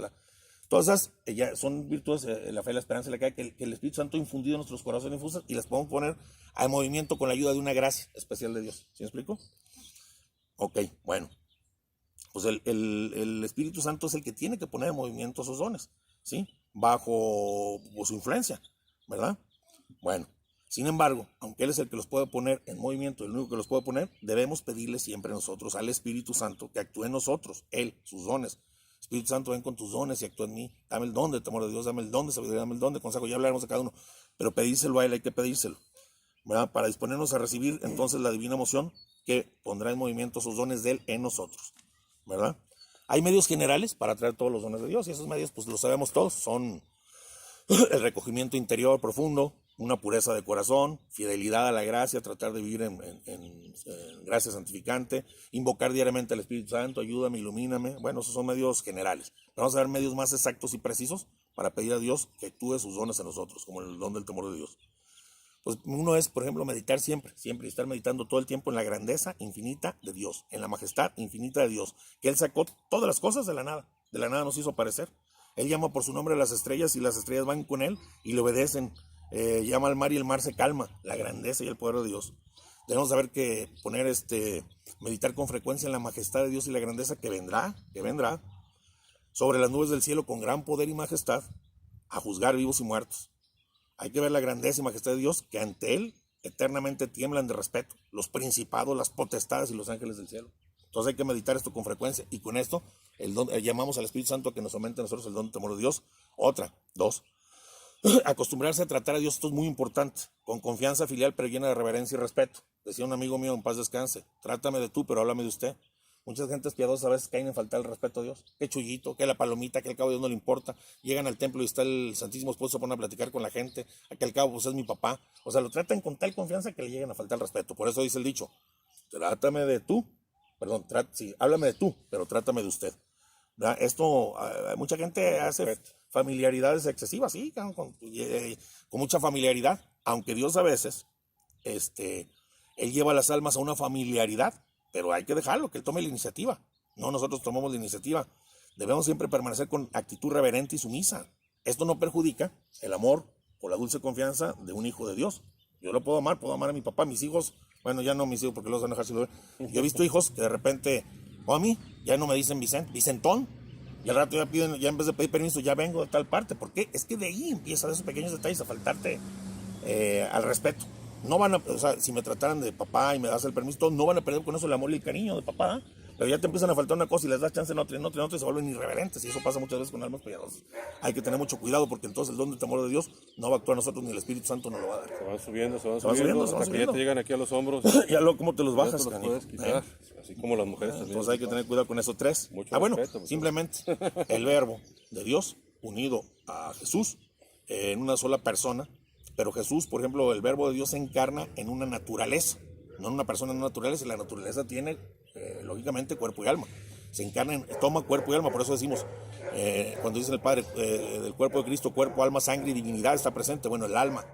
[SPEAKER 2] todas esas ya son virtudes, la fe, la esperanza y la caridad, que el Espíritu Santo ha infundido en nuestros corazones infusas, y las podemos poner a movimiento con la ayuda de una gracia especial de Dios. ¿Sí me explico? Ok, bueno, pues el Espíritu Santo es el que tiene que poner en movimiento esos dones, ¿sí? Bajo su influencia, ¿verdad? Bueno, sin embargo, aunque Él es el que los puede poner en movimiento, el único que los puede poner, debemos pedirle siempre nosotros al Espíritu Santo que actúe en nosotros, Él, sus dones. Espíritu Santo, ven con tus dones y actúa en mí. Dame el don de temor de Dios, dame el don de sabiduría, dame el don de consejo. Ya hablaremos de cada uno, pero pedírselo a Él, hay que pedírselo, ¿verdad? Para disponernos a recibir entonces la divina emoción que pondrá en movimiento sus dones de Él en nosotros, ¿verdad? Hay medios generales para traer todos los dones de Dios, y esos medios, pues los sabemos todos, son el recogimiento interior profundo, una pureza de corazón, fidelidad a la gracia, tratar de vivir en gracia santificante, invocar diariamente al Espíritu Santo, ayúdame, ilumíname. Bueno, esos son medios generales. Vamos a ver medios más exactos y precisos para pedir a Dios que actúe sus dones en nosotros, como el don del temor de Dios. Pues uno es, por ejemplo, meditar siempre, estar meditando todo el tiempo en la grandeza infinita de Dios, en la majestad infinita de Dios, que Él sacó todas las cosas de la nada nos hizo aparecer. Él llama por su nombre a las estrellas y las estrellas van con Él y le obedecen. Llama al mar y el mar se calma, la grandeza y el poder de Dios. Debemos saber que meditar con frecuencia en la majestad de Dios y la grandeza que vendrá sobre las nubes del cielo con gran poder y majestad a juzgar vivos y muertos. Hay que ver la grandeza y majestad de Dios, que ante Él eternamente tiemblan de respeto los principados, las potestades y los ángeles del cielo. Entonces hay que meditar esto con frecuencia y con esto llamamos al Espíritu Santo a que nos aumente a nosotros el don del temor de Dios. Dos, acostumbrarse a tratar a Dios, esto es muy importante, con confianza filial pero llena de reverencia y respeto. Decía un amigo mío, en paz descanse, trátame de tú pero háblame de usted. Muchas gentes piadosas a veces caen en faltar el respeto a Dios. Que Chuyito, que la palomita, que al cabo a Dios no le importa. Llegan al templo y está el Santísimo Esposo, se pone a platicar con la gente. Que al cabo pues es mi papá. O sea, lo tratan con tal confianza que le llegan a faltar el respeto. Por eso dice el dicho, háblame de tú, pero trátame de usted. ¿Verdad? Esto, mucha gente hace familiaridades excesivas, sí, con mucha familiaridad. Aunque Dios a veces, Él lleva las almas a una familiaridad, pero hay que dejarlo, que Él tome la iniciativa. No nosotros tomamos la iniciativa. Debemos siempre permanecer con actitud reverente y sumisa. Esto no perjudica el amor o la dulce confianza de un hijo de Dios. Yo lo puedo amar a mi papá, mis hijos. Bueno, ya no mis hijos porque los van a dejar sin ver. Yo he visto hijos que de repente, a mí, ya no me dicen Vicentón. Y al rato ya en vez de pedir permiso, ya vengo de tal parte. ¿Por qué? Es que de ahí empiezan esos pequeños detalles a faltarte al respeto. No van a, o sea, si me trataran de papá y me das el permiso, no van a perder con eso el amor y el cariño de papá, pero ya te empiezan a faltar una cosa y les das chance en otra y se vuelven irreverentes, y eso pasa muchas veces con almas piadosas. Hay que tener mucho cuidado porque entonces el don del temor de Dios no va a actuar a nosotros ni el Espíritu Santo nos lo va a dar.
[SPEAKER 1] Se van subiendo, hasta que ya te llegan aquí a los hombros.
[SPEAKER 2] Ya luego, ¿cómo te los bajas?
[SPEAKER 1] Ya te los puedes quitar, así como las mujeres también.
[SPEAKER 2] Entonces hay que tener cuidado con eso. 3.
[SPEAKER 1] Mucho respeto,
[SPEAKER 2] simplemente el verbo de Dios unido a Jesús en una sola persona. Pero Jesús, por ejemplo, el verbo de Dios se encarna en una naturaleza, no en una persona, en una naturaleza, y la naturaleza tiene, lógicamente, cuerpo y alma. Se encarna, toma cuerpo y alma, por eso decimos, cuando dice el Padre, del cuerpo de Cristo, cuerpo, alma, sangre y divinidad está presente. Bueno, el alma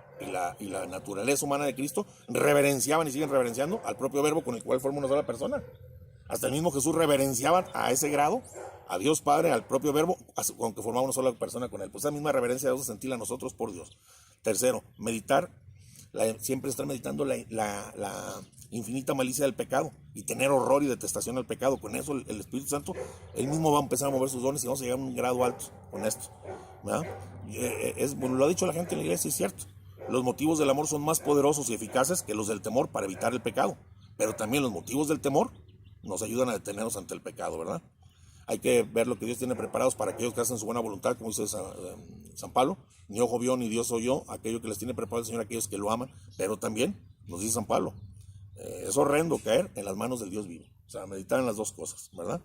[SPEAKER 2] y la naturaleza humana de Cristo reverenciaban y siguen reverenciando al propio verbo con el cual forma una sola persona. Hasta el mismo Jesús reverenciaba a ese grado a Dios Padre, al propio verbo, aunque formaba una sola persona con él. Pues esa misma reverencia debemos sentirla nosotros por Dios. Tercero, meditar, siempre estar meditando la infinita malicia del pecado y tener horror y detestación al pecado. Con eso el Espíritu Santo, Él mismo va a empezar a mover sus dones y vamos a llegar a un grado alto con esto. Bueno, lo ha dicho la gente en la iglesia, es cierto. Los motivos del amor son más poderosos y eficaces que los del temor para evitar el pecado. Pero también los motivos del temor nos ayudan a detenernos ante el pecado, ¿verdad? Hay que ver lo que Dios tiene preparados para aquellos que hacen su buena voluntad, como dice San Pablo. Ni ojo vio, ni Dios oyó, aquello que les tiene preparado el Señor, aquellos que lo aman. Pero también, nos dice San Pablo, es horrendo caer en las manos del Dios vivo. O sea, meditar en las dos cosas, ¿verdad?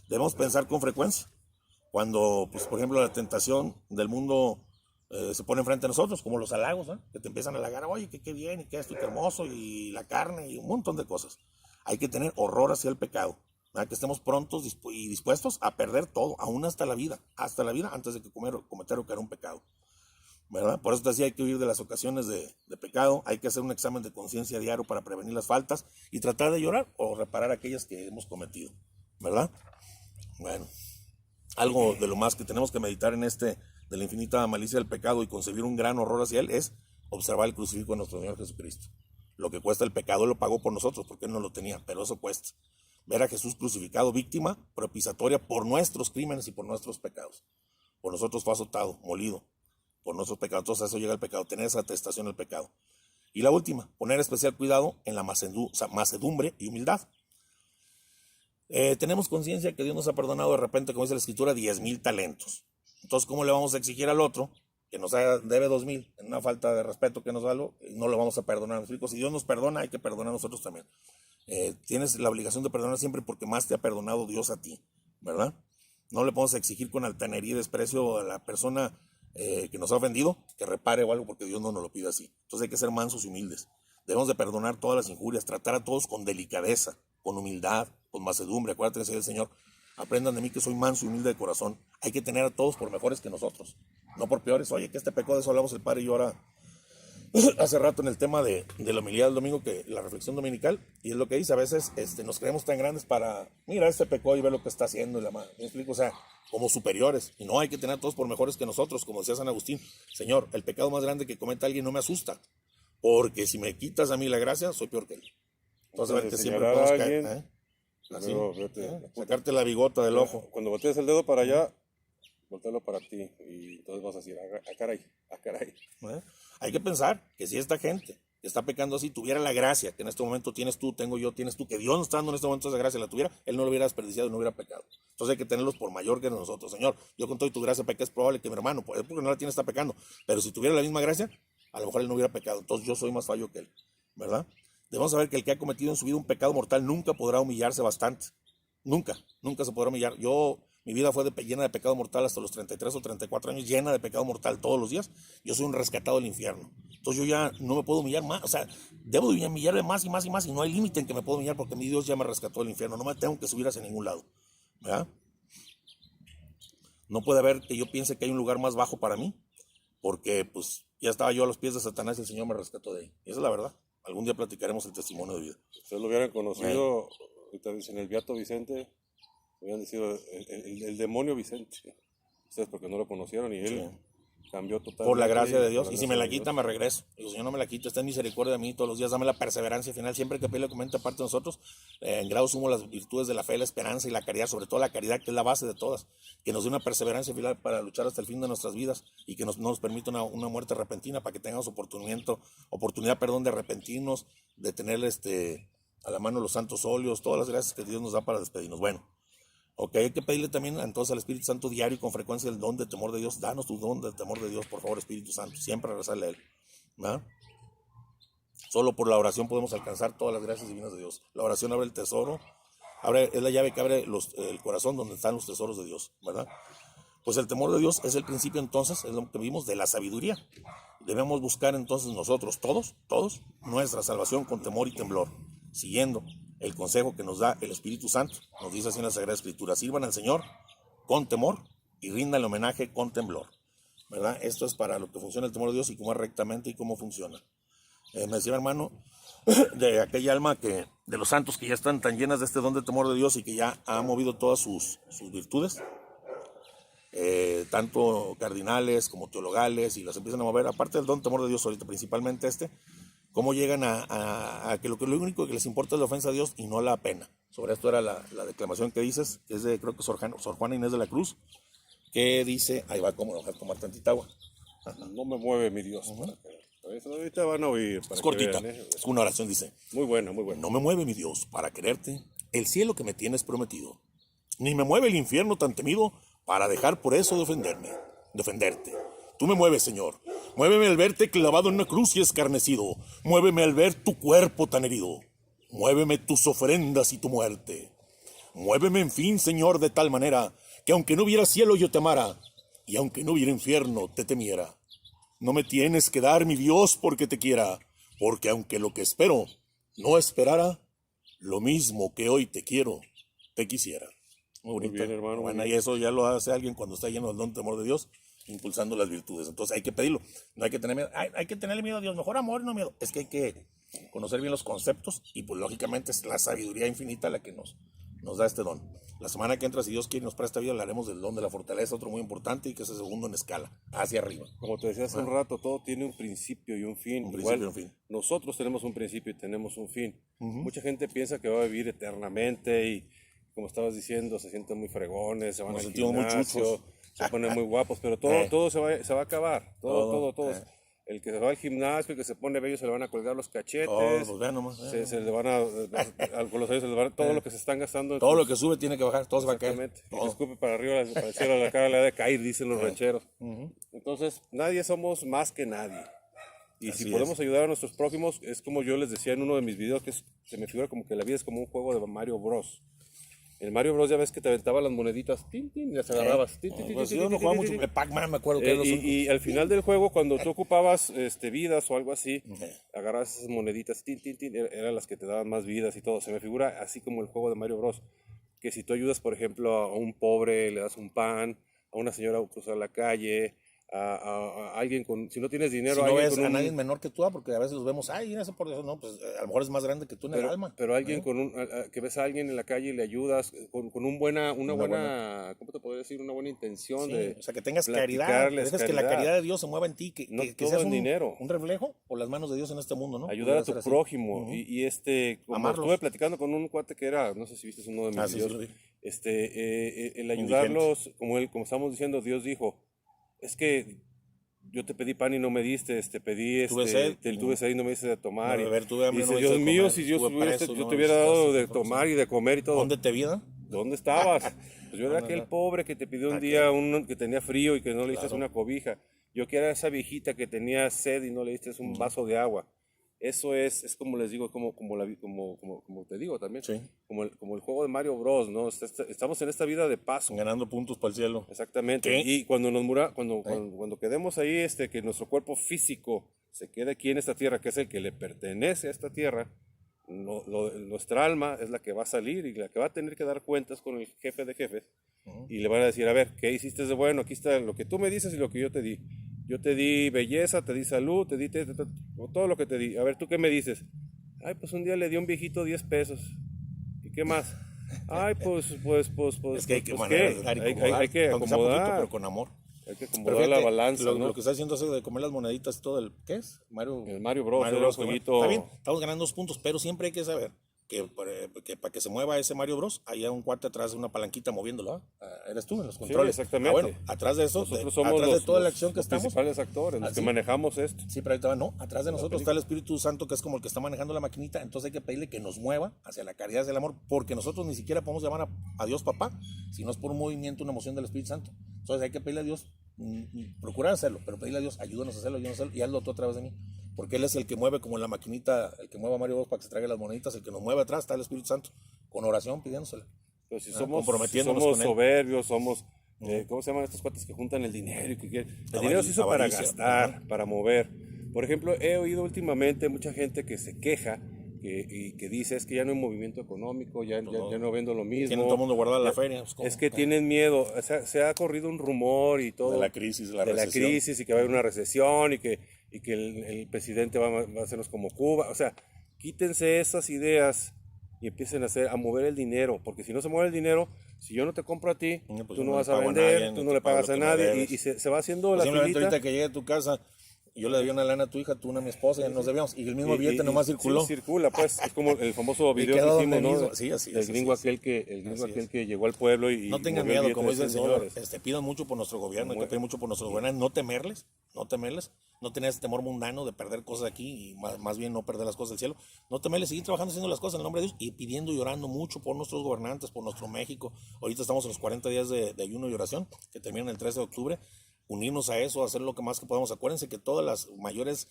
[SPEAKER 2] Debemos pensar con frecuencia. Cuando, pues, por ejemplo, la tentación del mundo se pone enfrente de nosotros, como los halagos, que te empiezan a halagar, oye, que qué bien, y qué esto, y qué hermoso, y la carne, y un montón de cosas. Hay que tener horror hacia el pecado. Que estemos prontos y dispuestos a perder todo, aún hasta la vida, antes de que cometer o caer un pecado, ¿verdad? Por eso te decía, hay que huir de las ocasiones de pecado, hay que hacer un examen de conciencia diario para prevenir las faltas y tratar de llorar o reparar aquellas que hemos cometido, ¿verdad? Bueno, algo de lo más que tenemos que meditar en de la infinita malicia del pecado y concebir un gran horror hacia él es observar el crucifijo de nuestro Señor Jesucristo. Lo que cuesta el pecado, Él lo pagó por nosotros porque Él no lo tenía, pero eso cuesta. Ver a Jesús crucificado, víctima propiciatoria por nuestros crímenes y por nuestros pecados. Por nosotros fue azotado, molido, por nuestros pecados. Entonces a eso llega el pecado, tener esa atestación del pecado. Y la última, poner especial cuidado en la mansedumbre y humildad. Tenemos conciencia que Dios nos ha perdonado de repente, como dice la Escritura, 10,000 talentos. Entonces, ¿cómo le vamos a exigir al otro que nos debe 2,000 en una falta de respeto que nos da algo? No lo vamos a perdonar. Si Dios nos perdona, hay que perdonar a nosotros también. Tienes la obligación de perdonar siempre porque más te ha perdonado Dios a ti, ¿verdad? No le podemos exigir con altanería y desprecio a la persona que nos ha ofendido, que repare o algo, porque Dios no nos lo pide así. Entonces hay que ser mansos y humildes. Debemos de perdonar todas las injurias, tratar a todos con delicadeza, con humildad, con mansedumbre. Acuérdate que el Señor, aprendan de mí que soy manso y humilde de corazón. Hay que tener a todos por mejores que nosotros, no por peores. Oye, que este pecado, de eso hablamos el Padre y yo ahora hace rato en el tema de la homilía del domingo, que la reflexión dominical, y es lo que dice, a veces nos creemos tan grandes para, mira, este pecó y ve lo que está haciendo, y la madre, ¿me explico? O sea, como superiores, y no hay que tener a todos por mejores que nosotros, como decía San Agustín. Señor, el pecado más grande que cometa alguien no me asusta, porque si me quitas a mí la gracia, soy peor que él. Entonces, vete, siempre podemos caer, así, sacarte la bigota del ojo.
[SPEAKER 1] Cuando voltees el dedo para allá, voltealo para ti, y entonces vas a decir, caray, caray.
[SPEAKER 2] Hay que pensar que si esta gente que está pecando así tuviera la gracia que en este momento tienes tú, tengo yo, tienes tú, que Dios no está dando en este momento esa gracia, la tuviera, Él no lo hubiera desperdiciado y no hubiera pecado. Entonces hay que tenerlos por mayor que nosotros. Señor, yo con toda tu gracia pequé, es probable que mi hermano, pues, porque no la tiene, está pecando, pero si tuviera la misma gracia, a lo mejor él no hubiera pecado. Entonces yo soy más fallo que él, ¿verdad? Debemos saber que el que ha cometido en su vida un pecado mortal nunca podrá humillarse bastante. Nunca se podrá humillar. Mi vida fue llena de pecado mortal hasta los 33 o 34 años, llena de pecado mortal todos los días. Yo soy un rescatado del infierno. Entonces yo ya no me puedo humillar más. O sea, debo de humillarme más y más y más, y no hay límite en que me puedo humillar, porque mi Dios ya me rescató del infierno. No me tengo que subir hacia ningún lado, ¿verdad? No puede haber que yo piense que hay un lugar más bajo para mí, porque pues ya estaba yo a los pies de Satanás y el Señor me rescató de ahí. Y esa es la verdad. Algún día platicaremos el testimonio de vida.
[SPEAKER 1] Si ustedes lo hubieran conocido, ahorita dicen el Beato Vicente, hubieran decidido el demonio Vicente. Ustedes porque no lo conocieron y él cambió totalmente.
[SPEAKER 2] Por la gracia de Dios. Y si me la quita, me regreso. Y el Señor no me la quita, está en misericordia de mí todos los días. Dame la perseverancia final. Siempre que Pedro comenta parte de nosotros, en grado sumo las virtudes de la fe, la esperanza y la caridad, sobre todo la caridad, que es la base de todas. Que nos dé una perseverancia final para luchar hasta el fin de nuestras vidas, y que no nos permita una muerte repentina, para que tengamos oportunidad de arrepentirnos, de tener a la mano los santos óleos, todas las gracias que Dios nos da para despedirnos. Bueno. Ok, hay que pedirle también entonces al Espíritu Santo diario y con frecuencia el don de temor de Dios. Danos tu don de temor de Dios, por favor, Espíritu Santo. Siempre rezarle a Él, ¿verdad? Solo por la oración podemos alcanzar todas las gracias divinas de Dios. La oración abre el tesoro, es la llave que abre el corazón donde están los tesoros de Dios, ¿verdad? Pues el temor de Dios es el principio, entonces, es lo que vimos, de la sabiduría. Debemos buscar entonces nosotros, todos, nuestra salvación con temor y temblor, siguiendo el consejo que nos da el Espíritu Santo. Nos dice así en la Sagrada Escritura: sirvan al Señor con temor y rindan el homenaje con temblor, ¿verdad? Esto es para lo que funciona el temor de Dios y cómo es rectamente y cómo funciona. Me decía hermano de aquella alma de los santos que ya están tan llenas de este don de temor de Dios y que ya ha movido todas sus virtudes, tanto cardinales como teologales, y las empiezan a mover, aparte del don temor de Dios ahorita, principalmente cómo llegan a que lo único que les importa es la ofensa a Dios y no la pena. Sobre esto era la declamación que dices, que es de, creo que Sor Juana Inés de la Cruz, que dice, ahí va, como dejar tomar tantita agua.
[SPEAKER 1] No me mueve mi Dios. Ahorita van a oír.
[SPEAKER 2] Es cortita, es una oración, dice.
[SPEAKER 1] Muy buena, muy buena.
[SPEAKER 2] No me mueve mi Dios para quererte el cielo que me tienes prometido, ni me mueve el infierno tan temido para dejar por eso defenderte. Tú me mueves, Señor. Muéveme al verte clavado en una cruz y escarnecido. Muéveme al ver tu cuerpo tan herido. Muéveme tus ofrendas y tu muerte. Muéveme, en fin, Señor, de tal manera que aunque no hubiera cielo yo te amara, y aunque no hubiera infierno te temiera. No me tienes que dar, mi Dios, porque te quiera, porque aunque lo que espero no esperara, lo mismo que hoy te quiero, te quisiera. Muy
[SPEAKER 1] bien, hermano.
[SPEAKER 2] Bueno, y eso ya lo hace alguien cuando está lleno del don temor de Dios, impulsando las virtudes. Entonces hay que pedirlo. No hay que tener miedo. Hay que tenerle miedo a Dios. Mejor amor, no miedo. Es que hay que conocer bien los conceptos y pues lógicamente es la sabiduría infinita la que nos da este don. La semana que entra, si Dios quiere, nos presta vida, hablaremos del don de la fortaleza, otro muy importante, y que es el segundo en escala, hacia arriba.
[SPEAKER 1] Como te decía hace un rato, todo tiene un principio y un fin. Igual, un fin. Nosotros tenemos un principio y tenemos un fin. Mucha gente piensa que va a vivir eternamente y, como estabas diciendo, se sienten muy fregones, se van al gimnasio, se ponen muy guapos, pero todo se va a acabar. Todo. El que se va al gimnasio, el que se pone bello, se le van a colgar los cachetes.
[SPEAKER 2] Pues vean nomás.
[SPEAKER 1] Se le van con los años todo lo que se están gastando.
[SPEAKER 2] Todo lo que sube tiene que bajar, todo se va a caer.
[SPEAKER 1] Exactamente. Y se escupe para arriba, para el cielo, la cara le ha de caer, dicen los rancheros. Entonces, nadie somos más que nadie. Y si podemos ayudar a nuestros prójimos, es como yo les decía en uno de mis videos, que se me figura como que la vida es como un juego de Mario Bros. En Mario Bros. Ya ves que te aventaba las moneditas, tin, tin, y las agarrabas. Tin, tin, tin,
[SPEAKER 2] Pues
[SPEAKER 1] tin,
[SPEAKER 2] yo
[SPEAKER 1] tin,
[SPEAKER 2] no
[SPEAKER 1] tin,
[SPEAKER 2] jugaba
[SPEAKER 1] tin,
[SPEAKER 2] mucho
[SPEAKER 1] tin.
[SPEAKER 2] Pac-Man, me acuerdo que era los
[SPEAKER 1] Y al final del juego, cuando tú ocupabas vidas o algo así, agarrabas esas moneditas, tin, tin, tin, eran las que te daban más vidas y todo. Se me figura así como el juego de Mario Bros. Que si tú ayudas, por ejemplo, a un pobre, le das un pan, a una señora a cruzar la calle, a alguien con, si no tienes
[SPEAKER 2] Si
[SPEAKER 1] dinero, a
[SPEAKER 2] no
[SPEAKER 1] alguien
[SPEAKER 2] ves
[SPEAKER 1] con
[SPEAKER 2] a nadie
[SPEAKER 1] un,
[SPEAKER 2] menor que tú, porque a veces los vemos, ay, ese por eso, no, pues a lo mejor es más grande que tú en el alma.
[SPEAKER 1] pero alguien con un, que ves a alguien en la calle y le ayudas con una
[SPEAKER 2] Una buena,
[SPEAKER 1] buena, ¿cómo te podría decir? Una buena intención
[SPEAKER 2] sí,
[SPEAKER 1] de
[SPEAKER 2] o sea, que tengas caridad, que
[SPEAKER 1] platicarles
[SPEAKER 2] dejes que la caridad
[SPEAKER 1] caridad,
[SPEAKER 2] de Dios se mueva en ti,
[SPEAKER 1] no
[SPEAKER 2] que
[SPEAKER 1] todo
[SPEAKER 2] seas
[SPEAKER 1] en dinero.
[SPEAKER 2] un reflejo o las manos de Dios en este mundo, ¿no?
[SPEAKER 1] Ayudar a
[SPEAKER 2] Pudiera
[SPEAKER 1] tu
[SPEAKER 2] ser así.
[SPEAKER 1] prójimo. Como estuve
[SPEAKER 2] Amarlos.
[SPEAKER 1] platicando con un cuate que era, no sé si viste uno de mis
[SPEAKER 2] Ah, sí, sí,
[SPEAKER 1] videos,
[SPEAKER 2] lo vi.
[SPEAKER 1] el
[SPEAKER 2] Indigente.
[SPEAKER 1] ayudarlos, como estamos diciendo, Dios dijo, es que yo te pedí pan y no me diste, pedí,
[SPEAKER 2] Tuve sed,
[SPEAKER 1] tuve sed y no me diste de
[SPEAKER 2] no
[SPEAKER 1] tomar.
[SPEAKER 2] de beber, tuve
[SPEAKER 1] Y
[SPEAKER 2] hambre, no
[SPEAKER 1] dice,
[SPEAKER 2] me diste
[SPEAKER 1] Dios
[SPEAKER 2] de
[SPEAKER 1] mío,
[SPEAKER 2] comer,
[SPEAKER 1] si Dios
[SPEAKER 2] estuve
[SPEAKER 1] hubiera,
[SPEAKER 2] preso,
[SPEAKER 1] yo
[SPEAKER 2] no
[SPEAKER 1] te
[SPEAKER 2] me
[SPEAKER 1] hubiera dado
[SPEAKER 2] visitaste.
[SPEAKER 1] de tomar y de comer y todo.
[SPEAKER 2] ¿Dónde te vi, no?
[SPEAKER 1] ¿Dónde estabas? Pues yo era
[SPEAKER 2] No,
[SPEAKER 1] aquel
[SPEAKER 2] no.
[SPEAKER 1] pobre que te pidió un
[SPEAKER 2] Aquel,
[SPEAKER 1] día que tenía frío y que no le diste
[SPEAKER 2] claro.
[SPEAKER 1] una cobija. Yo que era esa viejita que tenía sed y no le diste un vaso de agua. Eso es como les digo, como te digo también,
[SPEAKER 2] Sí,
[SPEAKER 1] como el juego de Mario Bros, ¿no? Estamos en esta vida de paso.
[SPEAKER 2] ganando puntos para el cielo.
[SPEAKER 1] Exactamente.
[SPEAKER 2] ¿Qué?
[SPEAKER 1] Y cuando quedemos ahí, que nuestro cuerpo físico se quede aquí en esta tierra, que es el que le pertenece a esta tierra, nuestra alma es la que va a salir y la que va a tener que dar cuentas con el jefe de jefes. Y le van a decir, a ver, ¿qué hiciste de bueno? Aquí está lo que tú me dices y lo que yo te di. Yo te di belleza, te di salud, te di todo lo que te di. A ver, ¿tú qué me dices? Ay, pues un día le di a un viejito 10 pesos. ¿Y qué más? Ay,
[SPEAKER 2] Es que hay que maneras de
[SPEAKER 1] ¿qué?
[SPEAKER 2] dar y
[SPEAKER 1] Hay
[SPEAKER 2] acomodar,
[SPEAKER 1] que
[SPEAKER 2] aunque sea poquito, pero
[SPEAKER 1] acomodar.
[SPEAKER 2] con amor.
[SPEAKER 1] Hay que
[SPEAKER 2] Pero
[SPEAKER 1] acomodar la
[SPEAKER 2] fíjate,
[SPEAKER 1] balanza,
[SPEAKER 2] lo
[SPEAKER 1] ¿no?
[SPEAKER 2] que está haciendo eso de comer las moneditas y todo el, ¿qué es?
[SPEAKER 1] El Mario Bros.
[SPEAKER 2] Mario
[SPEAKER 1] Era un
[SPEAKER 2] Bros. Está bien,
[SPEAKER 1] jueguito.
[SPEAKER 2] estamos ganando 2 puntos, pero siempre hay que saber que para que se mueva ese Mario Bros. Hay un cuate atrás de una palanquita moviéndolo, ¿ah? Eres tú en los
[SPEAKER 1] Sí,
[SPEAKER 2] controles. Bueno,
[SPEAKER 1] exactamente.
[SPEAKER 2] atrás de eso,
[SPEAKER 1] Nosotros somos
[SPEAKER 2] atrás de toda la acción que
[SPEAKER 1] los
[SPEAKER 2] estamos,
[SPEAKER 1] principales actores, los que
[SPEAKER 2] sí,
[SPEAKER 1] manejamos esto.
[SPEAKER 2] sí, pero ahorita va, no, atrás de
[SPEAKER 1] La
[SPEAKER 2] nosotros está
[SPEAKER 1] película.
[SPEAKER 2] el Espíritu Santo, que es como el que está manejando la maquinita, entonces hay que pedirle que nos mueva hacia la caridad, hacia el amor, porque nosotros ni siquiera podemos llamar a Dios papá, si no es por un movimiento, una emoción del Espíritu Santo. Entonces hay que pedirle a Dios, procurar hacerlo, pero pedirle a Dios, ayúdanos a hacerlo, y hazlo tú a través de mí. Porque Él es el que mueve como en la maquinita, el que mueve a Mario Bros para que se traiga las moneditas, el que nos mueve atrás está el Espíritu Santo, con oración pidiéndosela,
[SPEAKER 1] Pero si
[SPEAKER 2] comprometiéndonos
[SPEAKER 1] somos
[SPEAKER 2] con Él.
[SPEAKER 1] soberbios, ¿cómo se llaman estos cuates que juntan el dinero? El dinero se hizo para
[SPEAKER 2] Avaricia.
[SPEAKER 1] gastar, para mover. Por ejemplo, he oído últimamente mucha gente que se queja y que dice es que ya no hay movimiento económico, ya no vendo lo mismo.
[SPEAKER 2] Tienen todo el mundo guardada la
[SPEAKER 1] Ya-
[SPEAKER 2] feria. Pues, ¿cómo?
[SPEAKER 1] Es que tienen miedo. O sea, se ha corrido un rumor y todo
[SPEAKER 2] De la crisis, de la
[SPEAKER 1] de la
[SPEAKER 2] recesión.
[SPEAKER 1] crisis y que va a haber una recesión y que el presidente va a hacernos como Cuba. O sea, quítense esas ideas y empiecen a mover el dinero, porque si no se mueve el dinero, si yo no te compro a ti,
[SPEAKER 2] Pues
[SPEAKER 1] tú
[SPEAKER 2] yo
[SPEAKER 1] no
[SPEAKER 2] le
[SPEAKER 1] vas a
[SPEAKER 2] pago
[SPEAKER 1] vender,
[SPEAKER 2] nadie,
[SPEAKER 1] tú
[SPEAKER 2] ni
[SPEAKER 1] no
[SPEAKER 2] te
[SPEAKER 1] le
[SPEAKER 2] pago
[SPEAKER 1] pagas
[SPEAKER 2] lo
[SPEAKER 1] a
[SPEAKER 2] que me
[SPEAKER 1] nadie
[SPEAKER 2] debes.
[SPEAKER 1] y se va haciendo
[SPEAKER 2] Pues
[SPEAKER 1] la
[SPEAKER 2] simplemente
[SPEAKER 1] filita.
[SPEAKER 2] ahorita que llegue a tu casa, yo le debía una lana a tu hija, tú una a mi esposa, y nos debíamos. Y el mismo billete nomás circuló.
[SPEAKER 1] Sí, circula, pues, es como el famoso
[SPEAKER 2] Y
[SPEAKER 1] video
[SPEAKER 2] quedó
[SPEAKER 1] que
[SPEAKER 2] donde
[SPEAKER 1] hicimos, ¿no?
[SPEAKER 2] mismo. Sí, así
[SPEAKER 1] Del
[SPEAKER 2] es.
[SPEAKER 1] gringo
[SPEAKER 2] Así es.
[SPEAKER 1] aquel que llegó al pueblo y
[SPEAKER 2] No tengan
[SPEAKER 1] movió el
[SPEAKER 2] miedo,
[SPEAKER 1] billete
[SPEAKER 2] como
[SPEAKER 1] de
[SPEAKER 2] dice el
[SPEAKER 1] 100
[SPEAKER 2] Señor.
[SPEAKER 1] dólares.
[SPEAKER 2] Pidan mucho por nuestro gobierno, hay que pedir mucho por nuestros gobernantes. No temerles, no temerles. No tener ese temor mundano de perder cosas aquí y más bien no perder las cosas del cielo. No temerles, seguir trabajando haciendo las cosas en el nombre de Dios y pidiendo y orando mucho por nuestros gobernantes, por nuestro México. Ahorita estamos en los 40 días de ayuno y oración que terminan el 13 de octubre. Unirnos a eso, hacer lo que más que podamos. Acuérdense que todas las mayores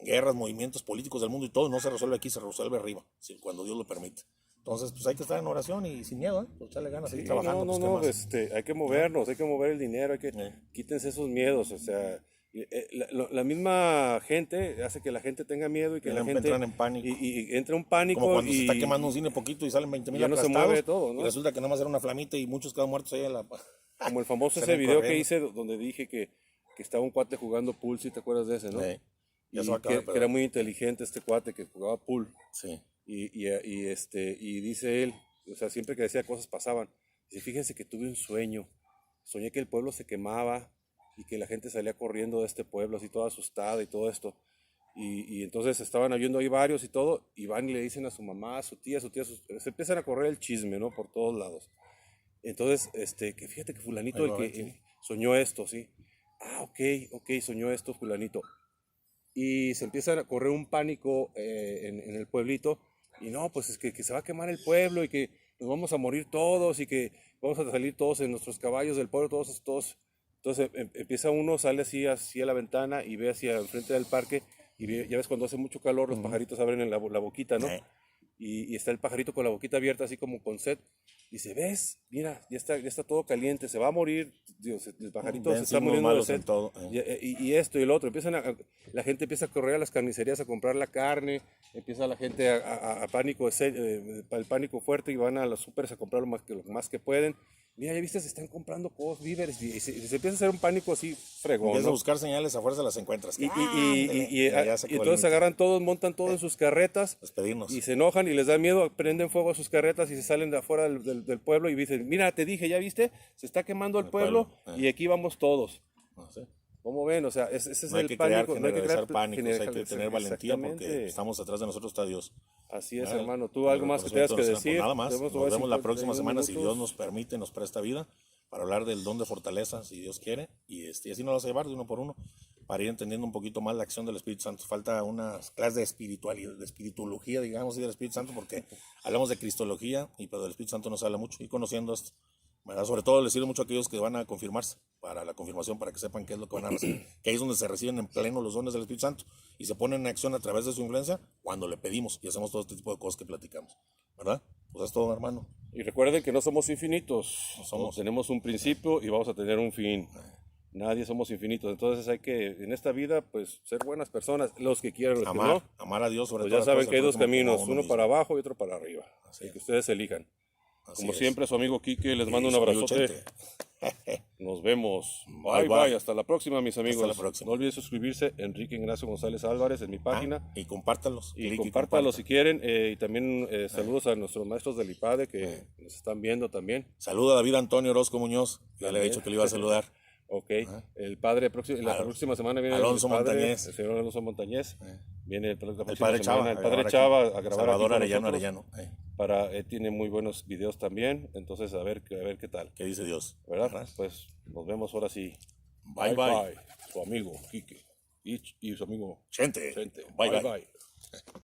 [SPEAKER 2] guerras, movimientos políticos del mundo y todo no se resuelve aquí, se resuelve arriba, cuando Dios lo permite. Entonces, pues hay que estar en oración y sin miedo, pues echarle ganas, seguir trabajando.
[SPEAKER 1] Hay que movernos, hay que mover el dinero, quítense esos miedos, o sea, la misma gente hace que la gente tenga miedo y que la gente
[SPEAKER 2] entran en pánico.
[SPEAKER 1] Y entra un pánico
[SPEAKER 2] Como cuando
[SPEAKER 1] y
[SPEAKER 2] se está quemando un cine poquito y salen 20,000
[SPEAKER 1] ya no se
[SPEAKER 2] aplastados,
[SPEAKER 1] mueve todo, ¿no?
[SPEAKER 2] y resulta que nomás era una flamita y muchos quedan muertos ahí en la...
[SPEAKER 1] Como el famoso ese
[SPEAKER 2] Salen
[SPEAKER 1] video que
[SPEAKER 2] corriendo.
[SPEAKER 1] hice donde dije que estaba un cuate jugando pool, si te acuerdas de ese, ¿no?
[SPEAKER 2] Ya se
[SPEAKER 1] Y
[SPEAKER 2] va a acabar,
[SPEAKER 1] que era muy inteligente este cuate que jugaba pool.
[SPEAKER 2] Sí.
[SPEAKER 1] Y dice él, o sea, siempre que decía cosas pasaban. Dice, fíjense que tuve un sueño. Soñé que el pueblo se quemaba y que la gente salía corriendo de este pueblo así toda asustada y todo esto. Y entonces estaban oyendo ahí varios y todo, y van y le dicen a su mamá, a su tía, se empiezan a correr el chisme, ¿no? Por todos lados. Entonces, que fíjate que fulanito soñó esto, ¿sí? Ah, ok, soñó esto fulanito. Y se empieza a correr un pánico en el pueblito, y no, pues es que se va a quemar el pueblo y que nos vamos a morir todos y que vamos a salir todos en nuestros caballos del pueblo, todos. Entonces empieza uno, sale así a la ventana y ve hacia enfrente del parque y ya ves cuando hace mucho calor los pajaritos abren la boquita, ¿no? y está el pajarito con la boquita abierta, así como con sed. Dice, ¿ves? Mira, ya está todo caliente, se va a morir. Dios, el pajarito se está muriendo de sed.
[SPEAKER 2] Todo,
[SPEAKER 1] Y esto y el otro. La gente empieza a correr a las carnicerías a comprar la carne, empieza la gente a pánico, el pánico fuerte, y van a los súperes a comprar lo más que pueden. Mira, ya viste, se están comprando cosas, víveres, y se empieza a hacer un pánico así fregón,
[SPEAKER 2] empiezas
[SPEAKER 1] ¿no?
[SPEAKER 2] a buscar señales, a fuerza las encuentras.
[SPEAKER 1] Y entonces agarran todos, montan todo en sus carretas,
[SPEAKER 2] despedirnos.
[SPEAKER 1] y se enojan y les da miedo, prenden fuego a sus carretas y se salen de afuera del pueblo y dicen, mira, te dije, ya viste, se está quemando el pueblo y aquí vamos todos.
[SPEAKER 2] No sé.
[SPEAKER 1] ¿Cómo ven? O sea, ese es
[SPEAKER 2] No hay
[SPEAKER 1] el
[SPEAKER 2] que
[SPEAKER 1] pánico.
[SPEAKER 2] crear,
[SPEAKER 1] No hay que crear
[SPEAKER 2] pánicos, hay que tener valentía porque estamos atrás de nosotros está Dios.
[SPEAKER 1] Así es, hermano. ¿Tú algo más que tengas que decir?
[SPEAKER 2] Nada más. Nos vemos la próxima semana si Dios nos permite, nos presta vida, para hablar del don de fortaleza, si Dios quiere, y así nos vas a llevar de uno por uno, para ir entendiendo un poquito más la acción del Espíritu Santo. Falta unas clases de espiritualidad, de espiritología, digamos, y del Espíritu Santo, porque hablamos de cristología, pero del Espíritu Santo nos habla mucho, y conociendo esto, ¿verdad? Sobre todo les sirve mucho a aquellos que van a confirmarse, para la confirmación, para que sepan qué es lo que van a recibir, que ahí es donde se reciben en pleno los dones del Espíritu Santo, y se ponen en acción a través de su influencia, cuando le pedimos, y hacemos todo este tipo de cosas que platicamos, ¿verdad? Pues es todo, hermano.
[SPEAKER 1] Y recuerden que no somos infinitos, tenemos un principio y vamos a tener un fin. Nadie somos infinitos, entonces hay que, en esta vida, pues, ser buenas personas, los que quieran, los que no.
[SPEAKER 2] Amar a Dios sobre
[SPEAKER 1] pues
[SPEAKER 2] todo.
[SPEAKER 1] Ya saben que hay dos caminos, uno para abajo y otro para arriba, así que ustedes elijan. Como siempre, su amigo Quique, les mando un abrazote. Nos vemos. Bye. Hasta la próxima, mis amigos.
[SPEAKER 2] Hasta la próxima.
[SPEAKER 1] No olviden suscribirse, Enrique Ignacio González Álvarez, en mi página.
[SPEAKER 2] Y compártanlos.
[SPEAKER 1] Y compártanlos si quieren. Y también saludos a nuestros maestros del IPADE que nos están viendo también.
[SPEAKER 2] Saluda a David Antonio Orozco Muñoz. Ya le he dicho que le iba a saludar.
[SPEAKER 1] Ok. El padre, la próxima semana viene
[SPEAKER 2] Alonso
[SPEAKER 1] el padre,
[SPEAKER 2] Montañez.
[SPEAKER 1] El señor Alonso Montañez. Viene
[SPEAKER 2] el padre Chava.
[SPEAKER 1] El padre Chava a grabar.
[SPEAKER 2] Salvador Arellano.
[SPEAKER 1] Tiene muy buenos videos también. Entonces, a ver qué tal.
[SPEAKER 2] ¿Qué dice Dios?
[SPEAKER 1] ¿Verdad? Pues nos vemos ahora sí.
[SPEAKER 2] Bye.
[SPEAKER 1] Su amigo Quique y su amigo
[SPEAKER 2] Chente.
[SPEAKER 1] Bye.